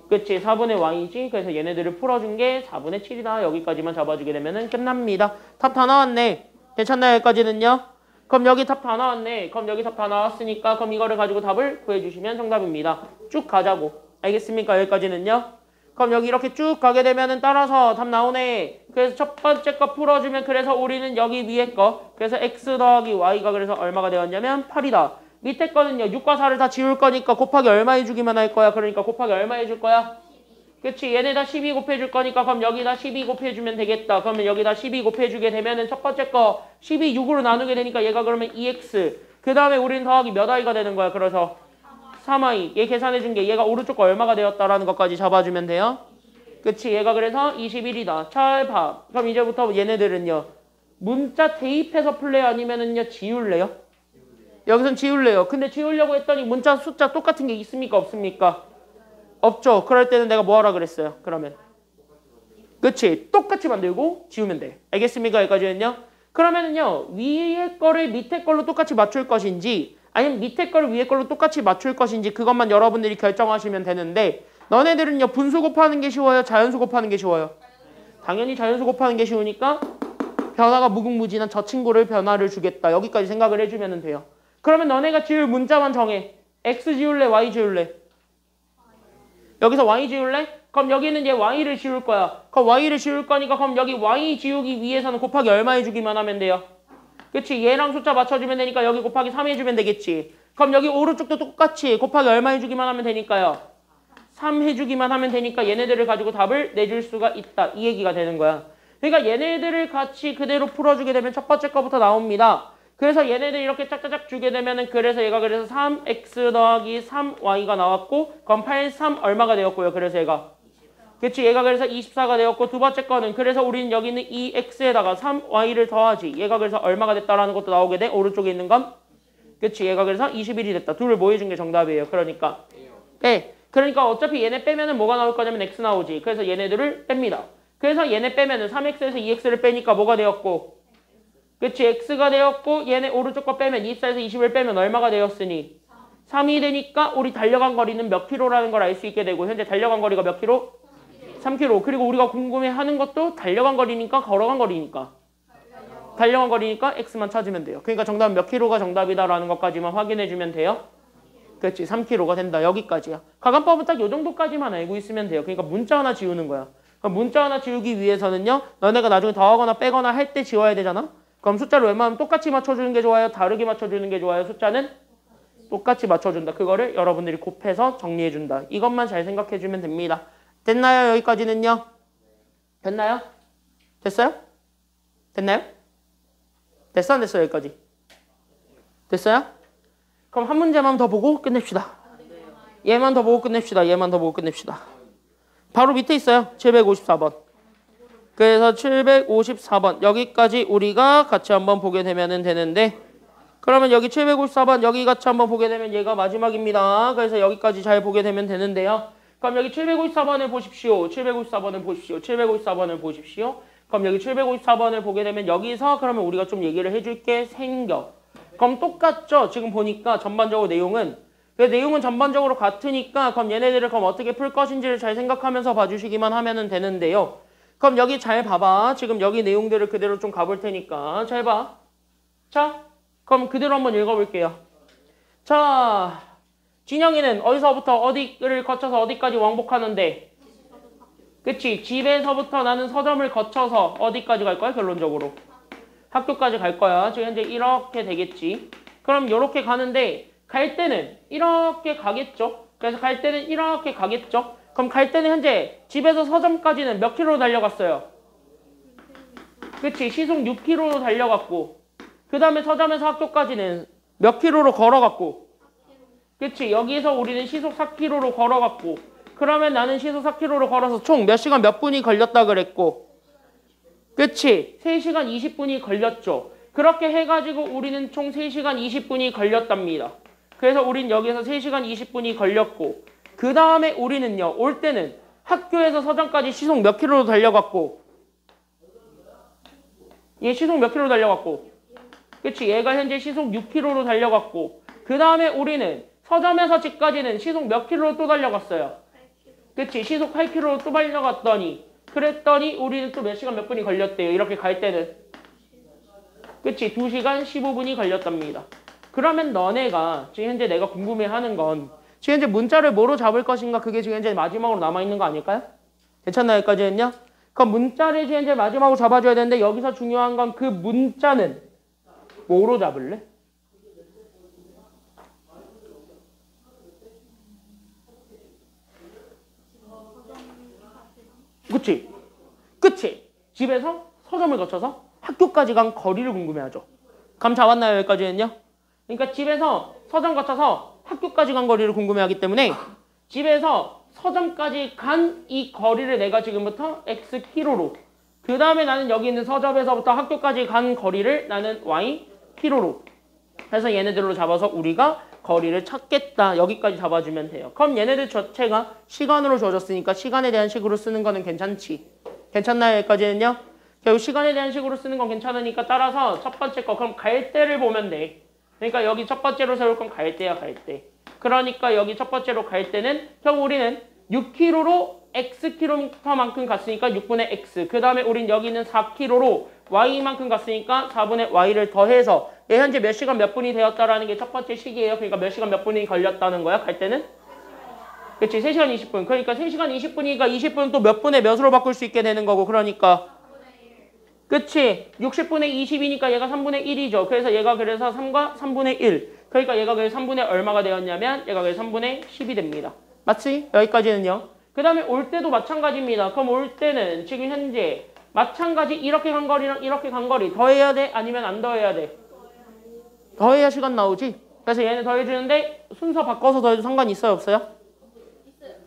S1: 그치? 4분의 y지. 그래서 얘네들을 풀어준 게 4분의 7이다. 여기까지만 잡아주게 되면 끝납니다. 답 다 나왔네. 괜찮나요? 여기까지는요? 그럼 여기 답 다 나왔네. 그럼 여기 답 다 나왔으니까 그럼 이거를 가지고 답을 구해주시면 정답입니다. 쭉 가자고. 알겠습니까? 여기까지는요? 그럼 여기 이렇게 쭉 가게 되면은 따라서 답 나오네. 그래서 첫 번째 거 풀어주면 그래서 우리는 여기 위에 거 그래서 x 더하기 y가 그래서 얼마가 되었냐면 8이다. 밑에 거는요 6과 4를 다 지울 거니까 곱하기 얼마 해주기만 할 거야. 그러니까 곱하기 얼마 해줄 거야? 그치? 얘네다 12 곱해줄 거니까 그럼 여기다 12 곱해주면 되겠다. 그러면 여기다 12 곱해주게 되면은 첫 번째 거 12 6으로 나누게 되니까 얘가 그러면 2x 그 다음에 우리는 더하기 몇 i가 되는 거야. 그래서 3i 얘 계산해준 게 얘가 오른쪽 거 얼마가 되었다라는 것까지 잡아주면 돼요. 그치? 얘가 그래서 21이다. 잘 봐. 그럼 이제부터 얘네들은요 문자 대입해서 풀래요? 아니면은요 지울래요? 여기선 지울래요. 근데 지우려고 했더니 문자 숫자 똑같은 게 있습니까? 없습니까? 없죠. 그럴 때는 내가 뭐 하라 그랬어요? 그러면 그치? 똑같이 만들고 지우면 돼. 알겠습니까? 여기까지는요. 그러면은요 위에 거를 밑에 걸로 똑같이 맞출 것인지 아니면 밑에 거를 위에 걸로 똑같이 맞출 것인지 그것만 여러분들이 결정하시면 되는데 너네들은요 분수 곱하는 게 쉬워요? 자연수 곱하는 게 쉬워요? 당연히 자연수 곱하는 게 쉬우니까 변화가 무궁무진한 저 친구를 변화를 주겠다. 여기까지 생각을 해주면 돼요. 그러면 너네가 지울 문자만 정해. x 지울래? y 지울래? 여기서 y 지울래? 그럼 여기는 얘 y를 지울 거야. 그럼 y를 지울 거니까 그럼 여기 y 지우기 위해서는 곱하기 얼마 해주기만 하면 돼요? 그치? 얘랑 숫자 맞춰주면 되니까 여기 곱하기 3 해주면 되겠지. 그럼 여기 오른쪽도 똑같이 곱하기 얼마 해주기만 하면 되니까요. 3 해주기만 하면 되니까 얘네들을 가지고 답을 내줄 수가 있다. 이 얘기가 되는 거야. 그러니까 얘네들을 같이 그대로 풀어주게 되면 첫 번째 거부터 나옵니다. 그래서 얘네들 이렇게 짝짝짝 주게 되면은 그래서 얘가 그래서 3x 더하기 3y가 나왔고 그럼 8, 3 얼마가 되었고요. 그래서 얘가 그치? 얘가 그래서 24가 되었고 두 번째 거는 그래서 우리는 여기는 2x에다가 3y를 더하지. 얘가 그래서 얼마가 됐다라는 것도 나오게 돼. 오른쪽에 있는 건 그치? 얘가 그래서 21이 됐다. 둘을 뭐 해준 게 정답이에요. 그러니까 네. 그러니까 어차피 얘네 빼면은 뭐가 나올 거냐면 x 나오지. 그래서 얘네들을 뺍니다. 그래서 얘네 빼면은 3x에서 2x를 빼니까 뭐가 되었고 그치? x가 되었고 얘네 오른쪽 거 빼면 24에서 20을 빼면 얼마가 되었으니 3이 되니까 우리 달려간 거리는 몇 킬로라는 걸 알 수 있게 되고 현재 달려간 거리가 몇 킬로? 3킬로. 그리고 우리가 궁금해하는 것도 달려간 거리니까 걸어간 거리니까 달려간 거리니까 x만 찾으면 돼요. 그러니까 정답은 몇 킬로가 정답이다라는 것까지만 확인해주면 돼요. 그렇지. 3킬로가 된다. 여기까지야. 가간법은 딱 요 정도까지만 알고 있으면 돼요. 그러니까 문자 하나 지우는 거야. 그럼 문자 하나 지우기 위해서는요. 너네가 나중에 더하거나 빼거나 할 때 지워야 되잖아. 그럼 숫자를 웬만하면 똑같이 맞춰주는 게 좋아요? 다르게 맞춰주는 게 좋아요? 숫자는 똑같이 맞춰준다. 그거를 여러분들이 곱해서 정리해준다. 이것만 잘 생각해주면 됩니다. 됐나요? 여기까지는요? 됐나요? 됐어요? 됐나요? 됐어 안 됐어 여기까지? 됐어요? 그럼 한 문제만 더 보고 끝냅시다. 얘만 더 보고 끝냅시다. 얘만 더 보고 끝냅시다. 바로 밑에 있어요. 754번. 그래서 754번 여기까지 우리가 같이 한번 보게 되면 되는데 그러면 여기 754번 여기 같이 한번 보게 되면 얘가 마지막입니다. 그래서 여기까지 잘 보게 되면 되는데요. 그럼 여기 754번을 보십시오. 754번을 보십시오. 754번을 보십시오. 그럼 여기 754번을 보게 되면 여기서 그러면 우리가 좀 얘기를 해줄 게 생겨. 그럼 똑같죠? 지금 보니까 전반적으로 내용은 전반적으로 같으니까 그럼 얘네들을 그럼 어떻게 풀 것인지를 잘 생각하면서 봐주시기만 하면 되는데요. 그럼 여기 잘 봐봐. 지금 여기 내용들을 그대로 좀 가볼 테니까 잘 봐. 자, 그럼 그대로 한번 읽어볼게요. 자, 진영이는 어디서부터 어디를 거쳐서 어디까지 왕복하는데? 그치? 집에서부터 나는 서점을 거쳐서 어디까지 갈 거야? 결론적으로 학교까지 갈 거야. 지금 현재 이렇게 되겠지. 그럼 이렇게 가는데 갈 때는 이렇게 가겠죠. 그래서 갈 때는 이렇게 가겠죠. 그럼 갈 때는 현재 집에서 서점까지는 몇 킬로 달려갔어요? 그치? 시속 6km로 달려갔고 그 다음에 서점에서 학교까지는 몇 킬로로 걸어갔고 그치? 여기서 우리는 시속 4km로 걸어갔고 그러면 나는 시속 4km로 걸어서 총 몇 시간 몇 분이 걸렸다 그랬고 그치? 3시간 20분이 걸렸죠. 그렇게 해가지고 우리는 총 3시간 20분이 걸렸답니다. 그래서 우린 여기서 3시간 20분이 걸렸고 그 다음에 우리는요. 올 때는 학교에서 서점까지 시속 몇 킬로로 달려갔고 얘 시속 몇 킬로 달려갔고 그치? 얘가 현재 시속 6킬로로 달려갔고 그 다음에 우리는 서점에서 집까지는 시속 몇 킬로로 또 달려갔어요? 그치? 시속 8킬로로 또 달려갔더니 그랬더니 우리는 또 몇 시간 몇 분이 걸렸대요. 이렇게 갈 때는 그치? 2시간 15분이 걸렸답니다. 그러면 너네가 지금 현재 내가 궁금해하는 건 지금 현재 문자를 뭐로 잡을 것인가 그게 지금 현재 마지막으로 남아있는 거 아닐까요? 괜찮나요? 여기까지는요? 그럼 문자를 지금 현재 마지막으로 잡아줘야 되는데 여기서 중요한 건 그 문자는 뭐로 잡을래? 그치? 그치? 집에서 서점을 거쳐서 학교까지 간 거리를 궁금해하죠. 감 잡았나요? 여기까지는요? 그러니까 집에서 서점 거쳐서 학교까지 간 거리를 궁금해하기 때문에 집에서 서점까지 간 이 거리를 내가 지금부터 x 킬로로 그 다음에 나는 여기 있는 서점에서부터 학교까지 간 거리를 나는 y 킬로로 해서 얘네들로 잡아서 우리가 거리를 찾겠다. 여기까지 잡아주면 돼요. 그럼 얘네들 자체가 시간으로 주어졌으니까 시간에 대한 식으로 쓰는 거는 괜찮지. 괜찮나요? 여기까지는요? 결국 시간에 대한 식으로 쓰는 건 괜찮으니까 따라서 첫 번째 거 그럼 갈 때를 보면 돼. 그러니까 여기 첫 번째로 세울 건 갈 때야 갈 때. 그러니까 여기 첫 번째로 갈 때는 결국 우리는 6km로 xkm만큼 갔으니까 6분의 x. 그 다음에 우린 여기 있는 4km로 y만큼 갔으니까 4분의 y를 더해서 얘 현재 몇 시간 몇 분이 되었다라는 게 첫 번째 식이에요. 그러니까 몇 시간 몇 분이 걸렸다는 거야 갈 때는. 그렇지 3시간 20분. 그러니까 3시간 20분이니까 20분은 또 몇 분의 몇으로 바꿀 수 있게 되는 거고 그러니까 그치 60분의 20이니까 얘가 3분의 1이죠. 그래서 얘가 그래서 3과 3분의 1. 그러니까 얘가 그래서 3분의 얼마가 되었냐면 얘가 그래서 3분의 10이 됩니다. 맞지? 여기까지는요. 그 다음에 올 때도 마찬가지입니다. 그럼 올 때는 지금 현재 마찬가지 이렇게 간 거리랑 이렇게 간 거리 더해야 돼? 아니면 안 더해야 돼? 더해야 시간 나오지? 그래서 얘네 더해주는데 순서 바꿔서 더해도 상관 있어요? 없어요?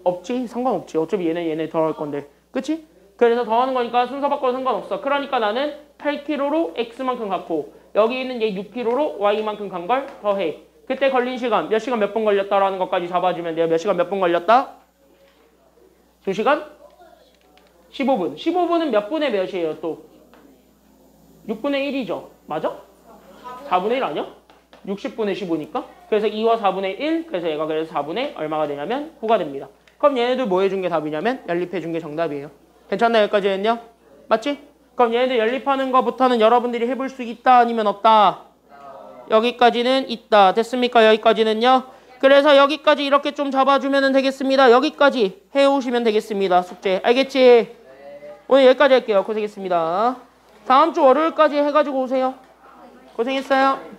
S1: 없지? 상관없지. 어차피 얘네 더할 건데. 그치? 그래서 더하는 거니까 순서 바꿔도 상관없어. 그러니까 나는 8km로 x만큼 갔고 여기 있는 얘 6km로 y만큼 간 걸 더해. 그때 걸린 시간 몇 시간 몇 분 걸렸다라는 것까지 잡아주면 돼요. 몇 시간 몇 분 걸렸다? 2시간 15분. 15분은 몇 분의 몇이에요 또? 6분의 1이죠. 맞아? 4분의 1 아니야? 60분의 15니까. 그래서 2와 4분의 1. 그래서 얘가 그래서 4분의 얼마가 되냐면 9가 됩니다. 그럼 얘네들 뭐 해준 게 답이냐면 연립해준 게 정답이에요. 괜찮나요? 여기까지는요? 맞지? 그럼 얘네들 연립하는 것부터는 여러분들이 해볼 수 있다 아니면 없다? 여기까지는 있다. 됐습니까? 여기까지는요? 그래서 여기까지 이렇게 좀 잡아주면 되겠습니다. 여기까지 해오시면 되겠습니다. 숙제. 알겠지? 오늘 여기까지 할게요. 고생했습니다. 다음 주 월요일까지 해가지고 오세요. 고생했어요.